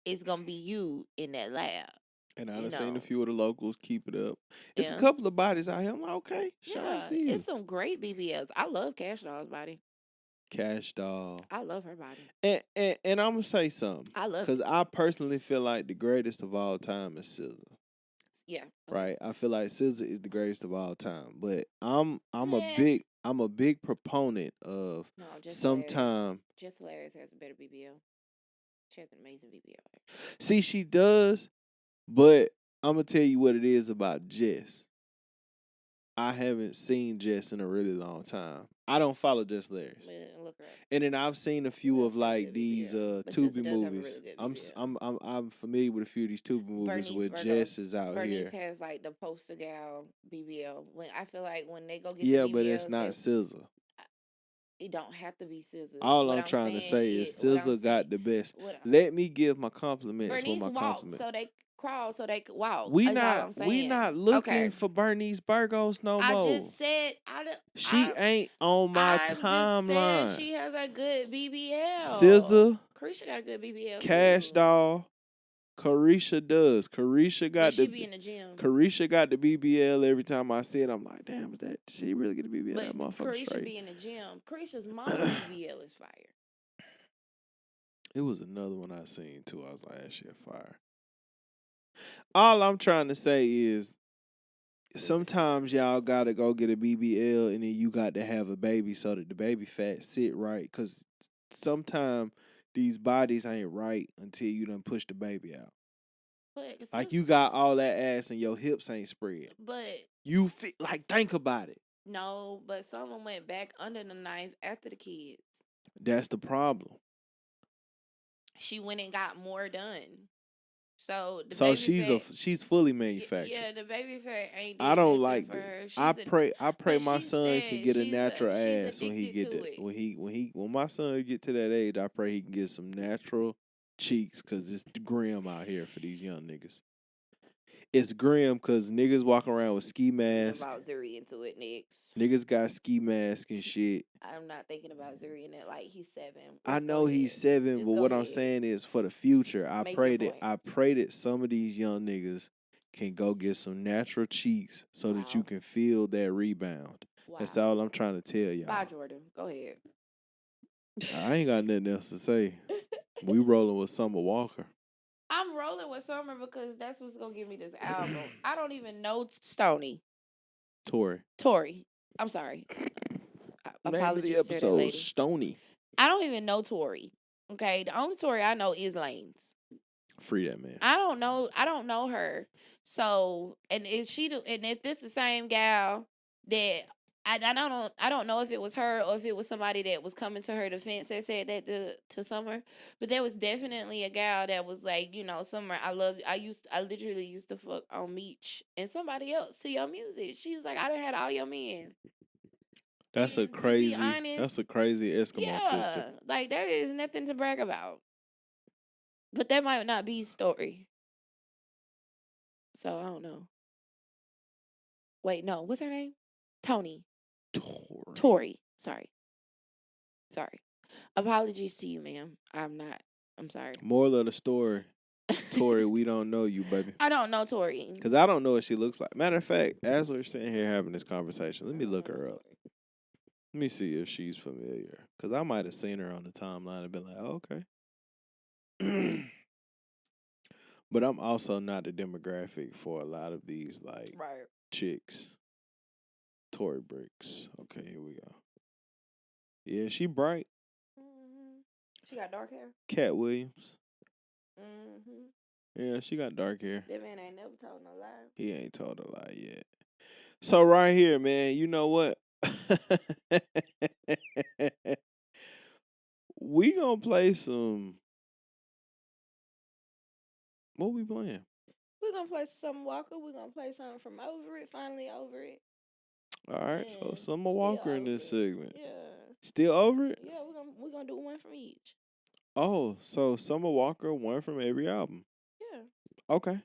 it's gonna be you in that lab. And I done seen a few of the locals keep it up. It's a Yeah. couple of bodies out here. I'm like, okay, shout Yeah, out to you. it's some great BBLs. I love Cash Doll's body. Cash doll. I love her body. And I'm gonna say something. I love Because it. I personally feel like the greatest of all time is SZA. Yeah. Okay. Right? I feel like SZA is the greatest of all time. But I'm a Meh. big proponent of No, just sometime. Just Hilarious has a better BBL. She has an amazing BBL. Actually. See, she does, but I'm gonna tell you what it is about Jess. I haven't seen Jess in a really long time. I don't follow Jess Hilarious. Look her up. And then I've seen a few of like these But Tubi SZA does have a movies. really good BBL. I'm familiar with a few of these Tubi movies where Jess is out Bernice here. has like the poster gal BBL. When I feel like when they go get Yeah, the BBLs, but it's not SZA. It don't have to be SZA. All What I'm trying to say is what I'm SZA got saying- the best. what- Let me give my compliments Bernice with my walked compliment. so they crawl so they could walk. We That's all I'm not saying. looking Okay. for Bernice Burgos no I more. just said She ain't on my I'm timeline. just saying she has a good BBL. SZA, Carisha got a good BBL Cash too. Doll, Carisha does. Carisha got she be in the gym. Carisha got the BBL every time I see it. I'm like, damn, is that she really get a BBL? But That motherfucker Carisha straight. be in the gym. Carisha's mama BBL is fire. It was another one I seen too. I was like, that shit fire. All I'm trying to say is sometimes y'all gotta go get a BBL and then you got to have a baby so that the baby fat sit right. Cause sometimes these bodies ain't right until you done push the baby out. But Like you got all that ass and your hips ain't spread. But you think about it. No, but someone went back under the knife after the kids. That's the problem. She went and got more done. So she's fully manufactured. Yeah, the baby fat ain't. I don't like for this. her. I pray my son can get a natural ass when he get it. When my son get to that age. I pray he can get some natural cheeks because it's grim out here for these young niggas. It's grim because niggas walking around with ski masks. About Zuri into it next. Niggas got ski masks and shit. I'm not thinking about Zuri in it like he's 7. I know he's 7, but what I'm saying is for the future, I pray that some of these young niggas can go get some natural cheeks so that you can feel that rebound. Wow. That's all I'm trying to tell y'all. Bye, Jordan. Go ahead. I ain't got nothing else to say. We rolling with Summer Walker. I'm rolling with Summer because that's what's gonna give me this album. I don't even know Stoney. Tori. I'm sorry. Apologies to the episode, Stoney. I don't even know Tori. Okay, the only Tori I know is Lane's. Free that man. I don't know her. So, and if this the same gal that I don't know if it was her or if it was somebody that was coming to her defense that said that to Summer, but there was definitely a gal that was like, Summer, I literally used to fuck on Meech and somebody else to your music. She's like, I done had all your men. That's a And to be crazy honest, Eskimo sister. yeah, like that is nothing to brag about. But that might not be story. So I don't know. Wait, no, what's her name? Tori. Sorry. Apologies to you, ma'am. I'm sorry. Moral of the story, Tori, we don't know you, baby. I don't know Tori. Because I don't know what she looks like. Matter of fact, as we're sitting here having this conversation, let me look her up. Let me see if she's familiar. Because I might have seen her on the timeline and been like, oh, okay. But I'm also not the demographic for a lot of these, like, chicks. Tory Bricks. Okay, here we go. Yeah, she bright. Mm-hmm. She got dark hair. Cat Williams. Mm-hmm. Yeah, she got dark hair. That man ain't never told no lie. He ain't told a lie yet. So right here, man, you know what? We gonna play some. What we playing? We're gonna play some Walker. We're gonna play something from Over It. Finally Over It. All right, so Summer Walker in this segment. Yeah. Still over it? Yeah, we're gonna do one from each. Oh, so Summer Walker, one from every album. Yeah. Okay.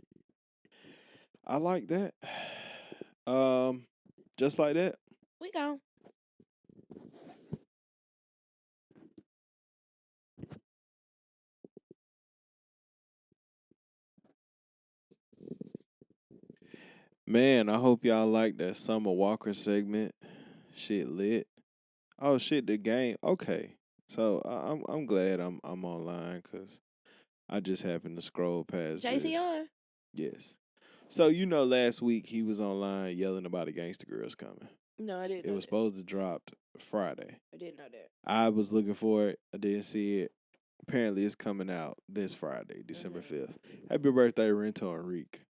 I like that. Just like that. We go. Man, I hope y'all like that Summer Walker segment. Shit lit. Oh shit, the game. Okay, so I'm glad I'm online because I just happened to scroll past JC this. on. Yes. So last week he was online yelling about the Gangsta Girls coming. No, I didn't. It was supposed to drop Friday. I didn't know that. I was looking for it. I didn't see it. Apparently, it's coming out this Friday, December 5th. Happy birthday, Rento and Reek.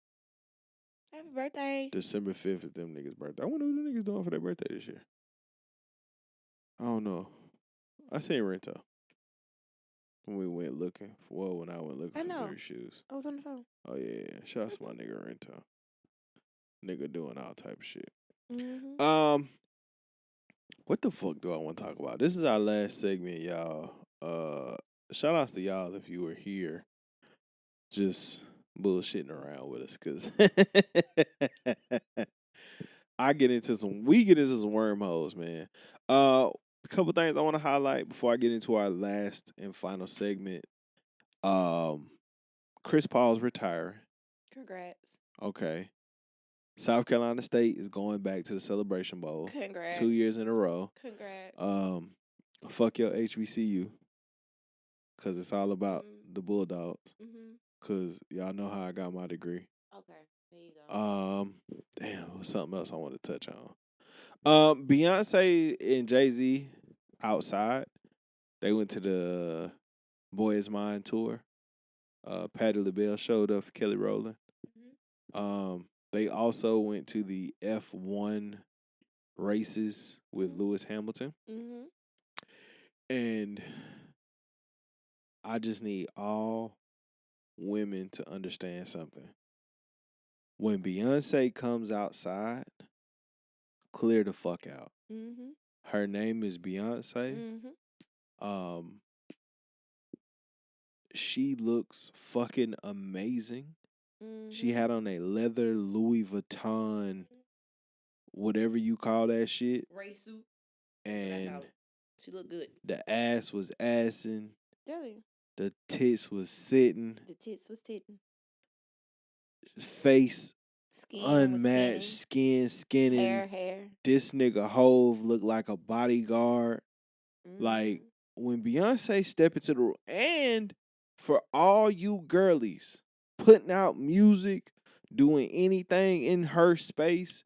Happy birthday. December 5th is them niggas' birthday. I wonder what the niggas doing for their birthday this year. I don't know. I seen Rento when we went looking. When I went looking for Zuri shoes. I was on the phone. Oh, yeah. Shout out to my nigga Rento. Nigga doing all type of shit. Mm-hmm. What the fuck do I want to talk about? This is our last segment, y'all. Shout outs to y'all if you were here just bullshitting around with us, because we get into some wormholes, man. A couple things I want to highlight before I get into our last and final segment. Chris Paul's retiring. Congrats. Okay. South Carolina State is going back to the Celebration Bowl. Congrats. 2 years in a row. Congrats. Fuck your HBCU. Because it's all about the Bulldogs. Because y'all know how I got my degree. Okay, there you go. Damn, what's something else I want to touch on? Beyonce and Jay-Z outside. They went to the Boy Is Mine tour. Patti LaBelle showed up for Kelly Rowland. They also went to the F1 races with Lewis Hamilton. And I just need all women to understand something. When Beyonce comes outside, clear the fuck out. Her name is Beyonce. She looks fucking amazing. She had on a leather Louis Vuitton, whatever you call that shit. Race suit. And she looked good. The ass was assing. Tell you. The tits was sitting. Face skin unmatched. Skin skinning. Hair. This nigga Hove looked like a bodyguard. Like, when Beyonce step into the room, and for all you girlies putting out music, doing anything in her space,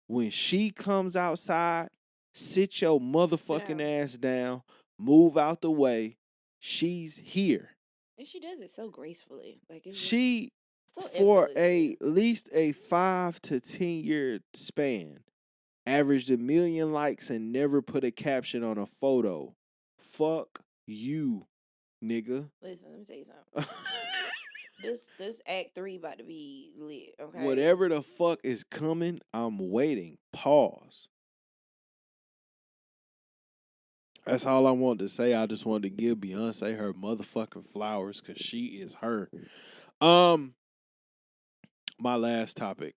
when she comes outside, sit your motherfucking ass down, move out the way. She's here. And she does it so gracefully. Like she so for at least a 5 to 10 year span, Averaged 1 million likes and never put a caption on a photo. Fuck you, nigga. Listen, let me tell you something. This act 3 about to be lit, okay? Whatever the fuck is coming, I'm waiting. Pause. That's all I wanted to say. I just wanted to give Beyonce her motherfucking flowers because she is her. My last topic.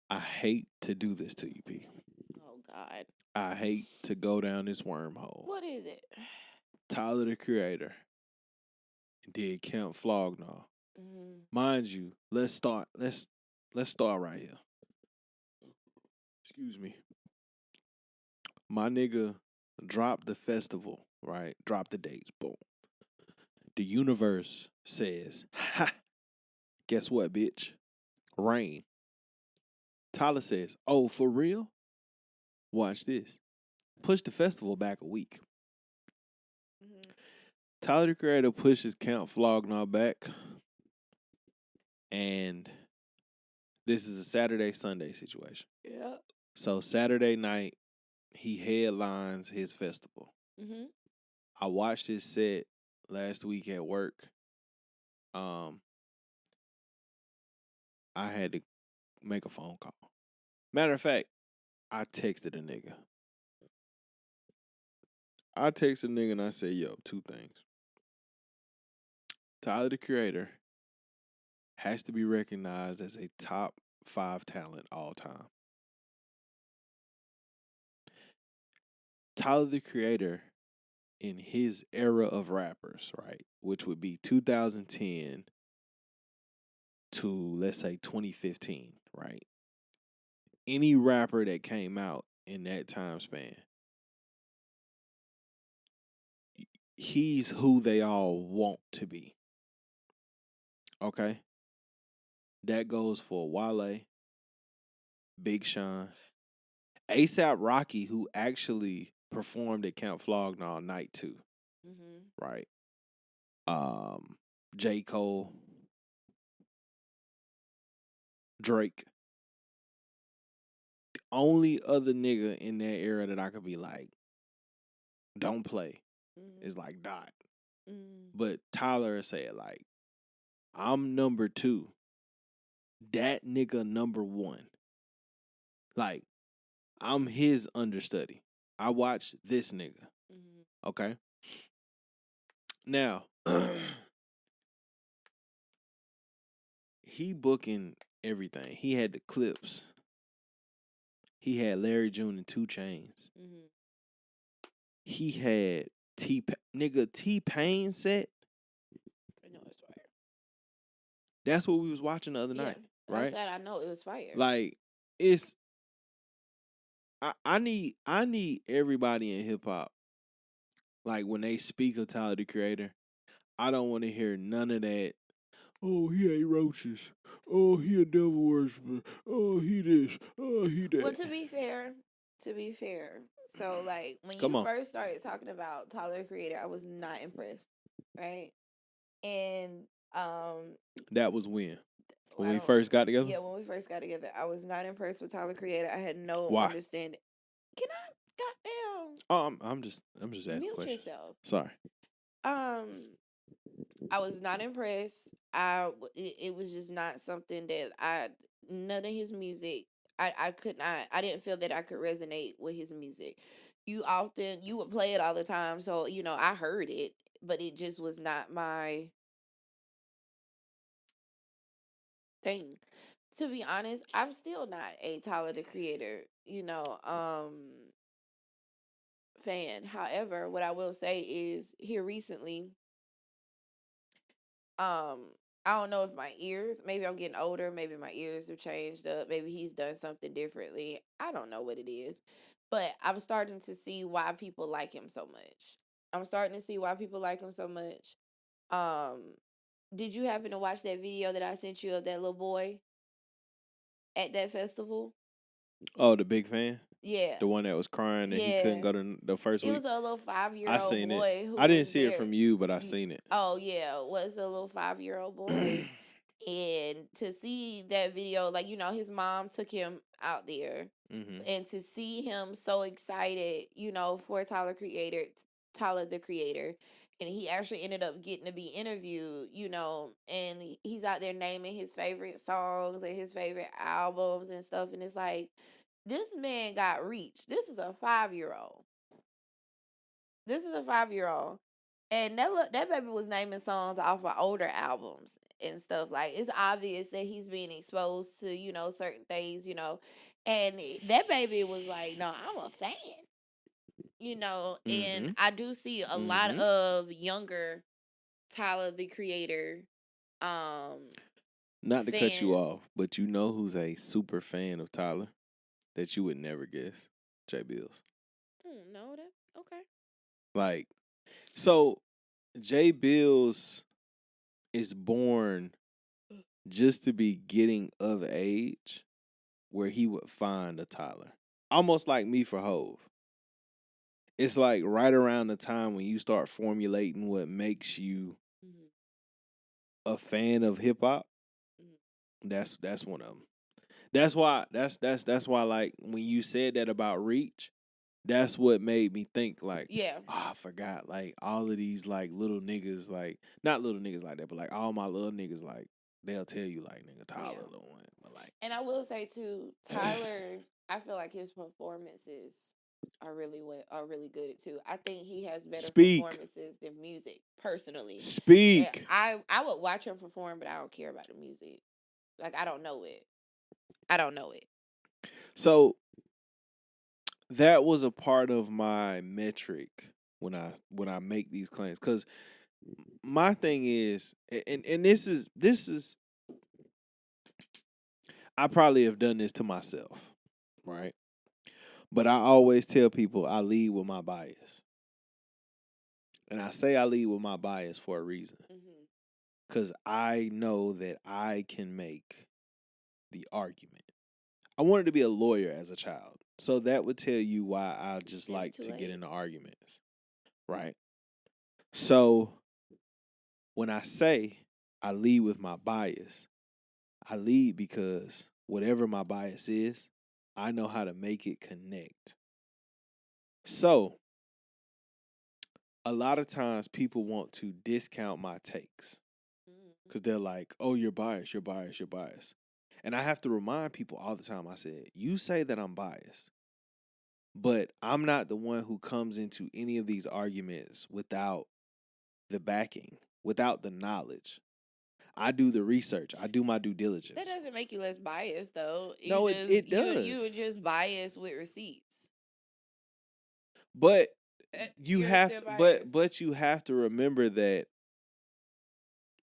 I hate to do this to you, P. Oh, God. I hate to go down this wormhole. What is it? Tyler, the Creator, did Camp Flognaw. Mm-hmm. Mind you, let's start right here. Excuse me. My nigga dropped the festival, right? Dropped the dates, boom. The universe says, ha, guess what, bitch? Rain. Tyler says, oh, for real? Watch this. Push the festival back a week. Mm-hmm. Tyler, the Creator, pushes Camp Flognaw back. And this is a Saturday-Sunday situation. Yeah. So Saturday night, he headlines his festival. Mm-hmm. I watched his set last week at work. I had to make a phone call. Matter of fact, I texted a nigga. And I said, yo, 2 things. Tyler, the Creator, has to be recognized as a top 5 talent all time. Tyler, the Creator, in his era of rappers, right, which would be 2010 to, let's say, 2015, right? Any rapper that came out in that time span, he's who they all want to be. Okay? That goes for Wale, Big Sean, A$AP Rocky, who actually performed at Camp Flognaw night 2. Mm-hmm. Right? J. Cole, Drake. The only other nigga in that era that I could be like, don't play, is like Dot. But Tyler said, like, I'm number 2. That nigga number 1. Like, I'm his understudy. I watched this nigga. Okay? Now, he booking everything. He had the clips. He had Larry June and 2 Chainz. He had T-Pain set. I know it's fire. That's what we was watching the other night, right? I said I know it was fire. Like, it's I need everybody in hip hop, like, when they speak of Tyler, the Creator, I don't want to hear none of that. Oh, he ate roaches. Oh, he a devil worshiper. Oh, he this. Oh, he that. Well, to be fair, so, like, when you first started talking about Tyler, the Creator, I was not impressed, right? And that was when we first got together. Yeah, when we first got together, I was not impressed with Tyler, Creator. I had no understanding. Can I? Goddamn. Oh, I'm just asking Mute questions. yourself. Sorry. I was not impressed. It was just not something that none of his music. I could not. I didn't feel that I could resonate with his music. You would play it all the time, so I heard it, but it just was not my thing. To be honest, I'm still not a Tyler, the Creator, fan. However, what I will say is here recently, I don't know if maybe I'm getting older, maybe my ears have changed up, maybe he's done something differently. I don't know what it is. But I'm starting to see why people like him so much. Did you happen to watch that video that I sent you of that little boy at that festival? Oh, the big fan? Yeah. The one that was crying that he couldn't go to the first week? It was a little 5-year-old I seen boy it. who I didn't was see there. it from you, but I seen it. Oh, yeah. Was a little 5-year-old boy. And to see that video, like, you know, his mom took him out there, Mm-hmm. and to see him so excited, you know, for Tyler the Creator, and he actually ended up getting to be interviewed, you know, and he's out there naming his favorite songs and his favorite albums and stuff, and it's like, this man got reach. This is a 5-year-old. This is a 5-year-old. And that baby was naming songs off of older albums and stuff. Like, it's obvious that he's being exposed to, you know, certain things, you know. And that baby was like, no, I'm a fan. You know, and Mm-hmm. I do see a lot Mm-hmm. of younger Tyler the Creator Not to cut you fans. off, but you know who's a super fan of Tyler that you would never guess? J Bills. No, that okay. Like, so J Bills is born just to be getting of age where he would find a Tyler. Almost like me for Hove. It's like right around the time when you start formulating what makes you Mm-hmm. a fan of hip hop. Mm-hmm. That's one of them. That's why like when you said that about Reach, that's what made me think like, Yeah. oh, I forgot like all of these like little niggas, like not little niggas like that, but like all my little niggas, like they'll tell you like nigga Tyler Yeah. the one, but like And I will say too, Tyler's. I feel like his performances are really good too. I think he has better speak, performances than music personally. speak. I would watch him perform, but I don't care about the music. Like, I don't know it. I don't know it. So that was a part of my metric when I make these claims, because my thing is, and this is I probably have done this to myself, right? But I always tell people I lead with my bias. And I say I lead with my bias for a reason. Mm-hmm. Because I know that I can make the argument. I wanted to be a lawyer as a child. So that would tell you why I just Never like too to get late. into arguments. Right? So when I say I lead with my bias, I lead because whatever my bias is, I know how to make it connect. So a lot of times people want to discount my takes because they're like, oh, you're biased, you're biased, you're biased. And I have to remind people all the time, I said, you say that I'm biased, but I'm not the one who comes into any of these arguments without the backing, without the knowledge. I do the research. I do my due That diligence. doesn't make you less biased, though. No, it You were does. just biased with receipts. But you You're have still to, biased. but you have to remember that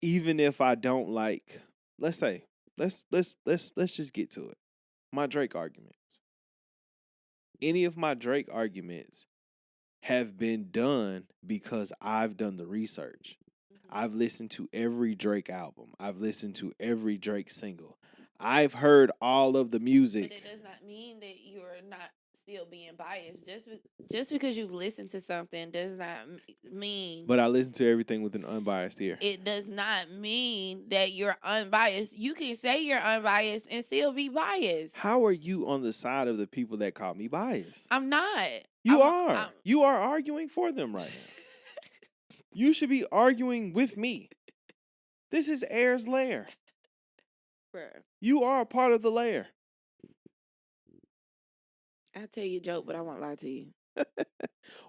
even if I don't like, let's say, let's just get to it. My Drake arguments. Any of my Drake arguments have been done because I've done the research. I've listened to every Drake album. I've listened to every Drake single. I've heard all of the music. But it does not mean that you're not still being biased. Just because you've listened to something does not mean. But I listen to everything with an unbiased ear. It does not mean that you're unbiased. You can say you're unbiased and still be biased. How are you on the side of the people that call me biased? I'm not. You are. You are arguing for them right now. You should be arguing with me. This is Heir's Lair. Bruh. You are a part of the Lair. I'll tell you a joke, but I won't lie to you.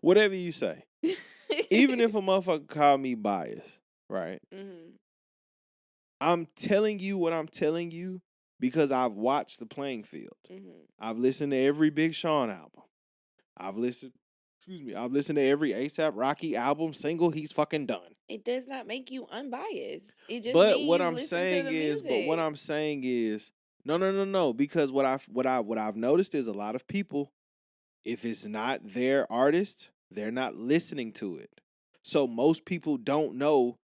Whatever you say. Even if a motherfucker call me biased, right? Mm-hmm. I'm telling you what I'm telling you because I've watched the playing field. Mm-hmm. I've listened to every Big Sean album. I've listened to every ASAP Rocky album, single he's fucking done. It does not make you unbiased. It just But means what you I'm listen saying to the is, music. no. Because what I've noticed is a lot of people, if it's not their artist, they're not listening to it. So most people don't know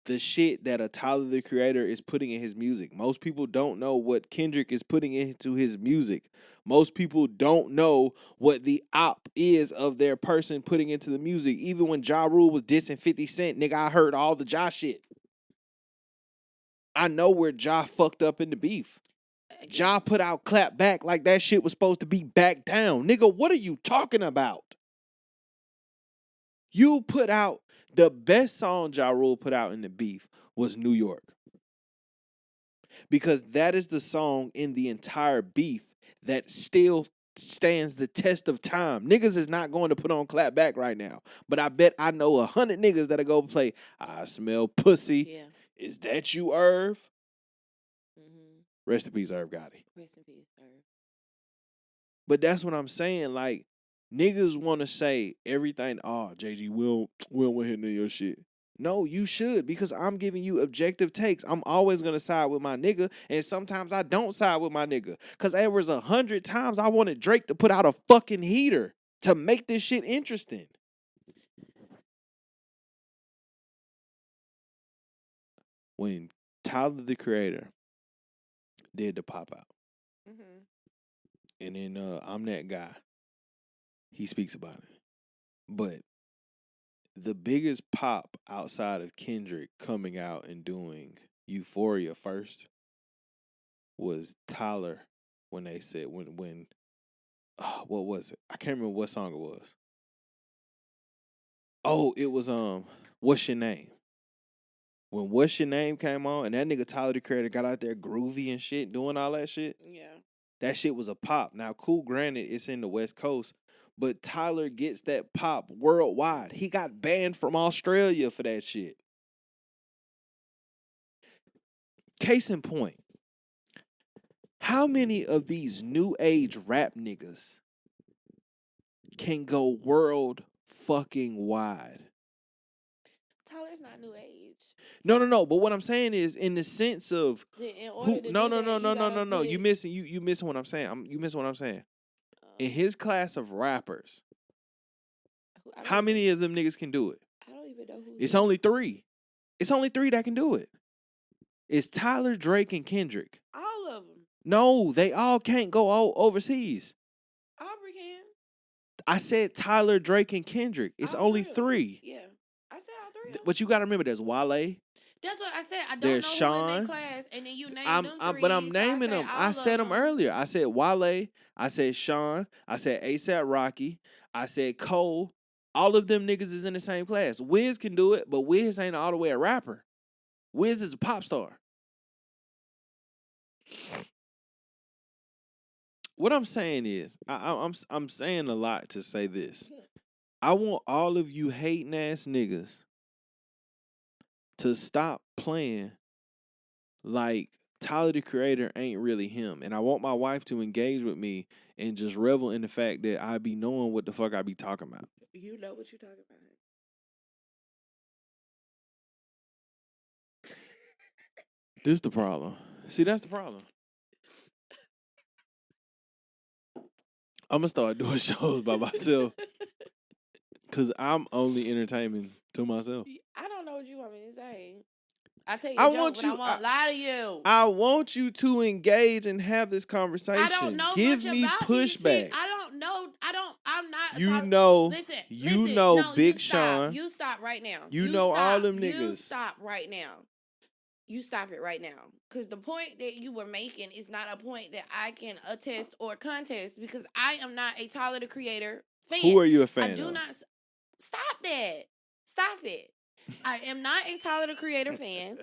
the shit that a Tyler the Creator is putting in his music. Most people don't know what Kendrick is putting into his music. Most people don't know what the op is of their person putting into the music. Even when Ja Rule was dissing 50 Cent, nigga, I heard all the Ja shit. I know where Ja fucked up in the beef. Again, Ja put out Clap Back like that shit was supposed to be back down. Nigga, what are you talking about? You put out the best song Ja Rule put out in the beef was New York. Because that is the song in the entire beef that still stands the test of time. Niggas is not going to put on Clap Back right now. But I bet I know 100 niggas that'll go play I Smell Pussy. yeah. Is that you, Irv? Mm-hmm. Rest in peace, Irv Gotti. Rest in peace, sir. But that's what I'm saying. Like, niggas want to say everything. Oh, JG, we'll hit into your shit. No, you should, because I'm giving you objective takes. I'm always going to side with my nigga, and sometimes I don't side with my nigga. Because there was 100 times I wanted Drake to put out a fucking heater to make this shit interesting. When Tyler, the Creator, did the pop out, and then I'm That Guy, he speaks about it. But the biggest pop outside of Kendrick coming out and doing Euphoria first was Tyler when they said when what was it? I can't remember what song it was. Oh, it was What's Your Name? When What's Your Name came on and that nigga Tyler the Creator got out there groovy and shit, doing all that shit. Yeah. That shit was a pop. Now, cool, granted, it's in the West Coast, but Tyler gets that pop worldwide. He got banned from Australia for that shit. Case in point, how many of these new age rap niggas can go world fucking wide? Tyler's not new age. No. But what I'm saying is, in the sense of No. You missing what I'm saying. You missing what I'm saying. In his class of rappers, how many of them niggas can do it? I don't even know who. It's only 3. It's only 3 that can do it. It's Tyler, Drake, and Kendrick. All of them. No, they all can't go overseas. Aubrey can. I said Tyler, Drake, and Kendrick. It's only 3. Yeah, I said all 3 of them. But you got to remember, there's Wale. That's what I said. I don't There's know Sean. who in that class, and then you named them 3. But I'm naming them. I said them earlier. I said Wale. I said Sean. I said ASAP Rocky. I said Cole. All of them niggas is in the same class. Wiz can do it, but Wiz ain't all the way a rapper. Wiz is a pop star. What I'm saying is, I'm saying a lot to say this. I want all of you hating ass niggas to stop playing like Tyler the Creator ain't really him. And I want my wife to engage with me and just revel in the fact that I be knowing what the fuck I be talking about. You know what you're talking about. This is the problem. See, that's the problem. I'm going to start doing shows by myself because I'm only entertainment to myself. I don't know what you want me to say. I tell you, I won't lie to you. I want you to engage and have this conversation. I don't know Give much me about pushback. I don't know. I'm not. Listen. No, Big Sean. You stop right now. You know stop. all them niggas. You stop right now. You stop it right now. Because the point that you were making is not a point that I can attest or contest because I am not a Tyler the Creator fan. Who are you a fan of? I do not. Stop that. Stop it. I am not a Tyler the Creator fan.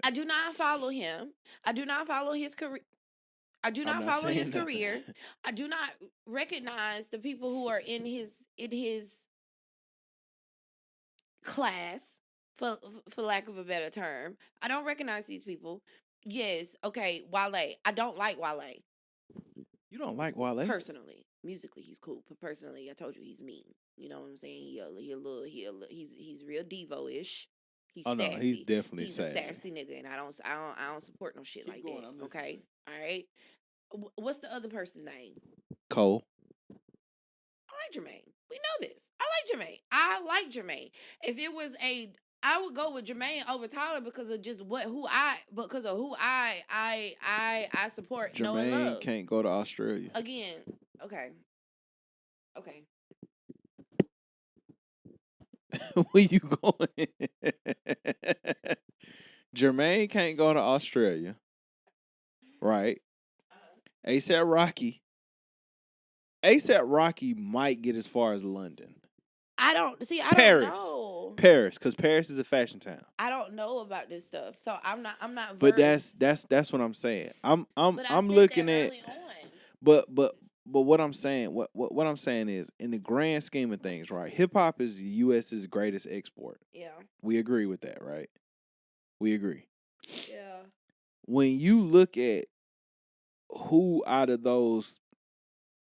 I do not follow him. I do not follow his career. I do not follow his career. I do not recognize the people who are in his class, for lack of a better term. I don't recognize these people. Yes, okay, Wale. I don't like Wale. You don't like Wale? Personally. Musically, he's cool. But personally, I told you he's mean. You know what I'm saying? He's real Devo-ish. He's sassy. No, he's definitely he's sassy. A sassy nigga, and I don't support no shit like that. Okay, all right. What's the other person's name? Cole. I like Jermaine. We know this. I like Jermaine. If it was I would go with Jermaine over Tyler because of just who I support. Jermaine can't go to Australia. Again, okay. Where you going? Jermaine can't go to Australia, right? ASAP Rocky. ASAP Rocky might get as far as London. I don't don't Paris. know. Paris, because Paris is a fashion town. I don't know about this stuff, so I'm not. But versed. that's what I'm saying. I'm But I said looking that at. early on. But what I'm saying, what I'm saying is, in the grand scheme of things, right? Hip hop is the U.S.'s greatest export. Yeah. We agree with that, right? We agree. Yeah. When you look at who out of those,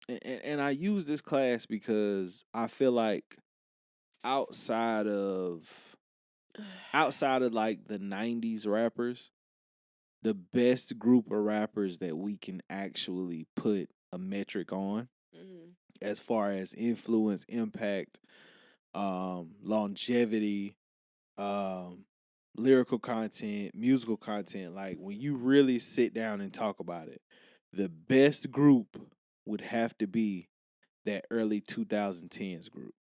and I use this class because I feel like outside of like the 90s rappers, the best group of rappers that we can actually put a metric on as far as influence, impact, longevity, lyrical content, musical content, like when you really sit down and talk about it, the best group would have to be that early 2010s group.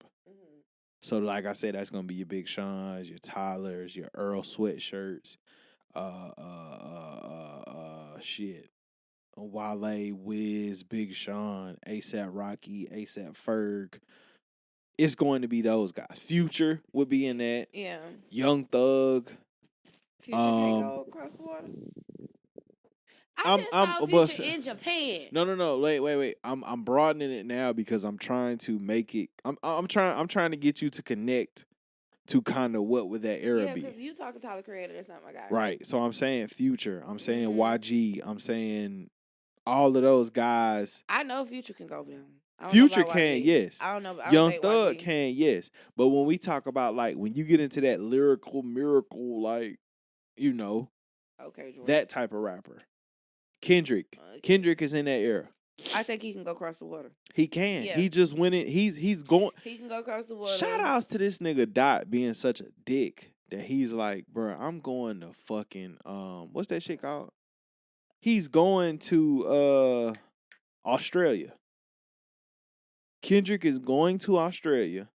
So like I said, that's gonna be your Big Sean's, your Tyler's, your Earl Sweatshirts, shit. Wale, Wiz, Big Sean, ASAP Rocky, ASAP Ferg. It's going to be those guys. Future would be in that. Yeah. Young Thug. Future can't go across the water. I just saw Future in Japan. No. Wait. I'm broadening it now because I'm trying to make it. I'm trying to get you to connect to kind of what would that era be. Yeah, because you talking Tyler Creator or something like that. Right. So I'm saying Future. I'm saying YG. I'm saying all of those guys. I know Future can go down. Future can, yes. I don't know. Young Thug can, yes. But when we talk about, like, when you get into that lyrical miracle, like, you know, okay, Jordan. that type of rapper. Kendrick. Kendrick is in that era. I think he can go across the water. He can. Yeah. He just went in. He's going. He can go across the water. Shout outs to this nigga Dot being such a dick that he's like, bro, I'm going to fucking what's that shit called? He's going to Australia. Kendrick is going to Australia,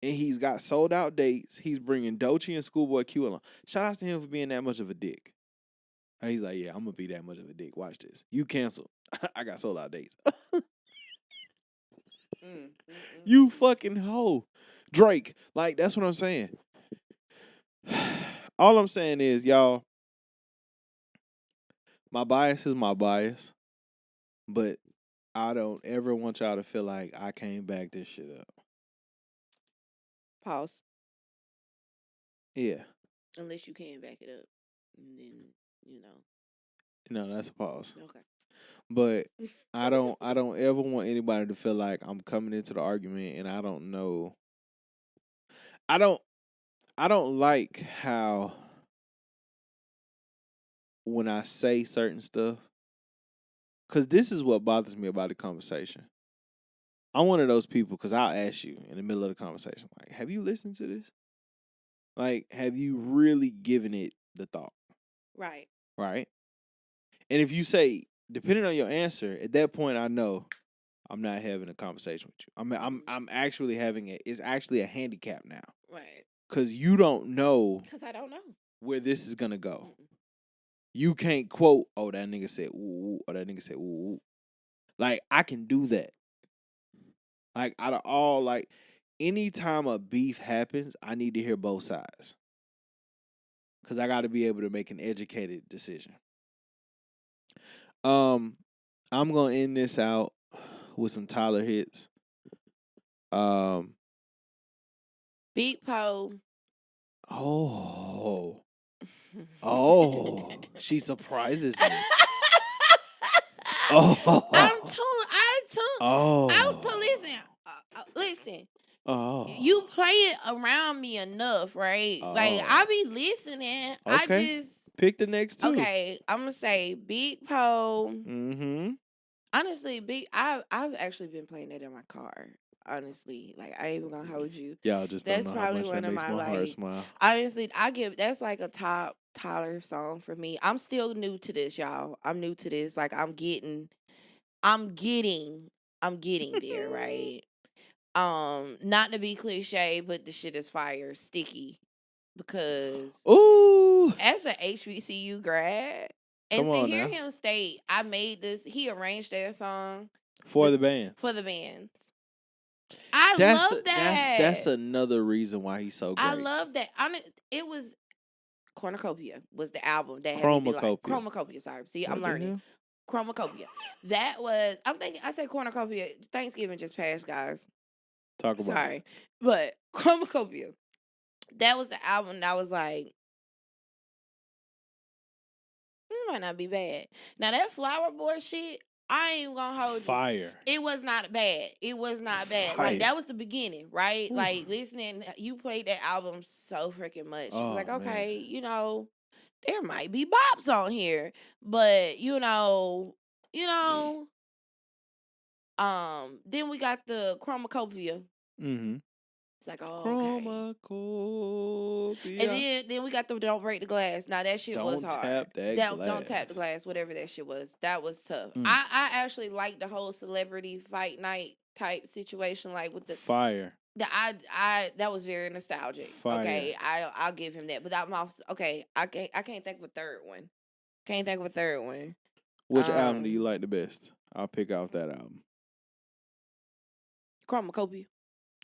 and he's got sold out dates. He's bringing Doechii and Schoolboy Q along. Shout outs to him for being that much of a dick. And he's like, yeah, I'm gonna be that much of a dick. Watch this. You canceled. I got sold out dates. You fucking hoe. Drake. Like, that's what I'm saying. All I'm saying is, y'all, my bias is my bias, but I don't ever want y'all to feel like I can't back this shit up. Pause. Yeah. Unless you can back it up. And then, No, that's a pause. Okay. But I don't ever want anybody to feel like I'm coming into the argument and I don't know. I don't like how when I say certain stuff, because this is what bothers me about the conversation. I'm one of those people, because I'll ask you in the middle of the conversation, like, have you listened to this? Like, have you really given it the thought? Right. Right? And if you say, depending on your answer, at that point I know I'm not having a conversation with you. I'm actually having it's actually a handicap now. Right. Because you don't know. Because I don't know where this is gonna go. You can't quote, oh, that nigga said ooh, or that nigga said ooh. Like, I can do that. Like, out of all, like, anytime a beef happens, I need to hear both sides. Because I got to be able to make an educated decision. I'm going to end this out with some Tyler hits. Big Poe. Oh, she surprises me. Oh, listen. Oh, you play it around me enough, right? Like, I be listening. Okay. I just pick the next two. Okay, I'm gonna say Big Poe. Mm-hmm. Honestly, I've actually been playing that in my car. Honestly, like, I ain't even gonna hold you. Y'all just That's don't know how probably much one that of makes my, my heart like, smile. honestly, that's like a top Tyler song for me. I'm still new to this, y'all. I'm new to this. Like, I'm getting there, right? Not to be cliche, but the shit is fire, sticky. because Ooh, as an HBCU grad, and come to on hear now. him state, I made this, he arranged that song For the bands. for the bands. I That's love that. that's another reason why he's so great. I love that. It was Cornucopia was the album that had me be like Chromacopia. Sorry, see, I'm What the learning. hell? Chromacopia. That was. I'm thinking. I said Cornucopia. Thanksgiving just passed, guys. Talk about it. Sorry, but Chromacopia. That was the album that I was like, this might not be bad. Now that Flower Boy shit, I ain't gonna hold Fire. you. It was not bad. It was not bad. Fire. Like that was the beginning, right? Ooh. Like listening, you played that album so freaking much. It's like, okay, Man. you know, there might be bops on here, but then we got the Chromacopia. Mm-hmm. It's like, oh, okay. Chromacopia. And then we got the Don't Break the Glass. Now that shit was hard. Tap that Don't tap the glass, whatever that shit was. That was tough. Mm. I actually liked the whole celebrity fight night type situation, like with the Fire. That was very nostalgic. Fire. Okay, I'll give him that. But I'm off. Okay, I can't think of a third one. Can't think of a third one. Which album do you like the best? I'll pick out that album. Chromacopia.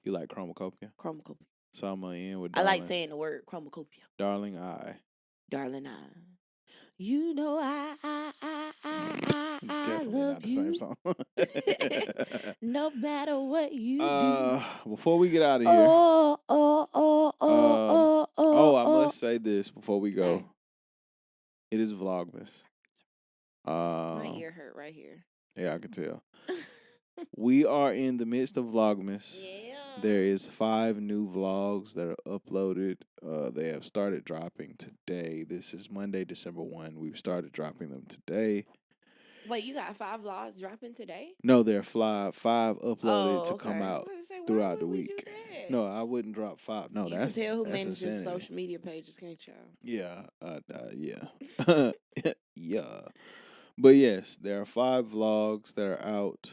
You like Chromacopia? Chromacopia. So I'm gonna end with. I like saying the word Chromacopia. Darling I. Darling I. You know I Definitely love not the you. same song. No matter what you do. Before we get out of here. I must say this before we go. Okay. It is Vlogmas. My ear hurt right here. Yeah, I can tell. We are in the midst of Vlogmas. Yeah. There is 5 new vlogs that are uploaded. They have started dropping today. This is Monday, December 1. We've started dropping them today. Wait, you got 5 vlogs dropping today? No, there are 5 uploaded to come out Say, throughout the week. No, I wouldn't drop 5. No, you that's can tell who that's manages insanity. social media pages, can't y'all? Yeah, yeah, yeah. But yes, there are 5 vlogs that are out.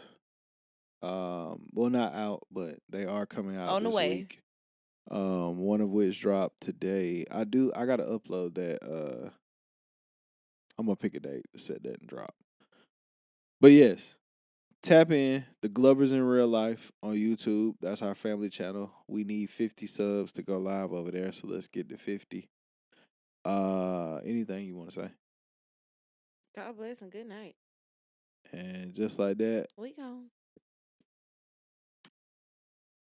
Well, not out, but they are coming out On the this way. week. One of which dropped today. I gotta upload that. I'm gonna pick a date to set that and drop. But yes, tap in the Glovers in Real Life on YouTube. That's our family channel. We need 50 subs to go live over there, so let's get to 50. Anything you want to say? God bless and good night. And just like that, We gone.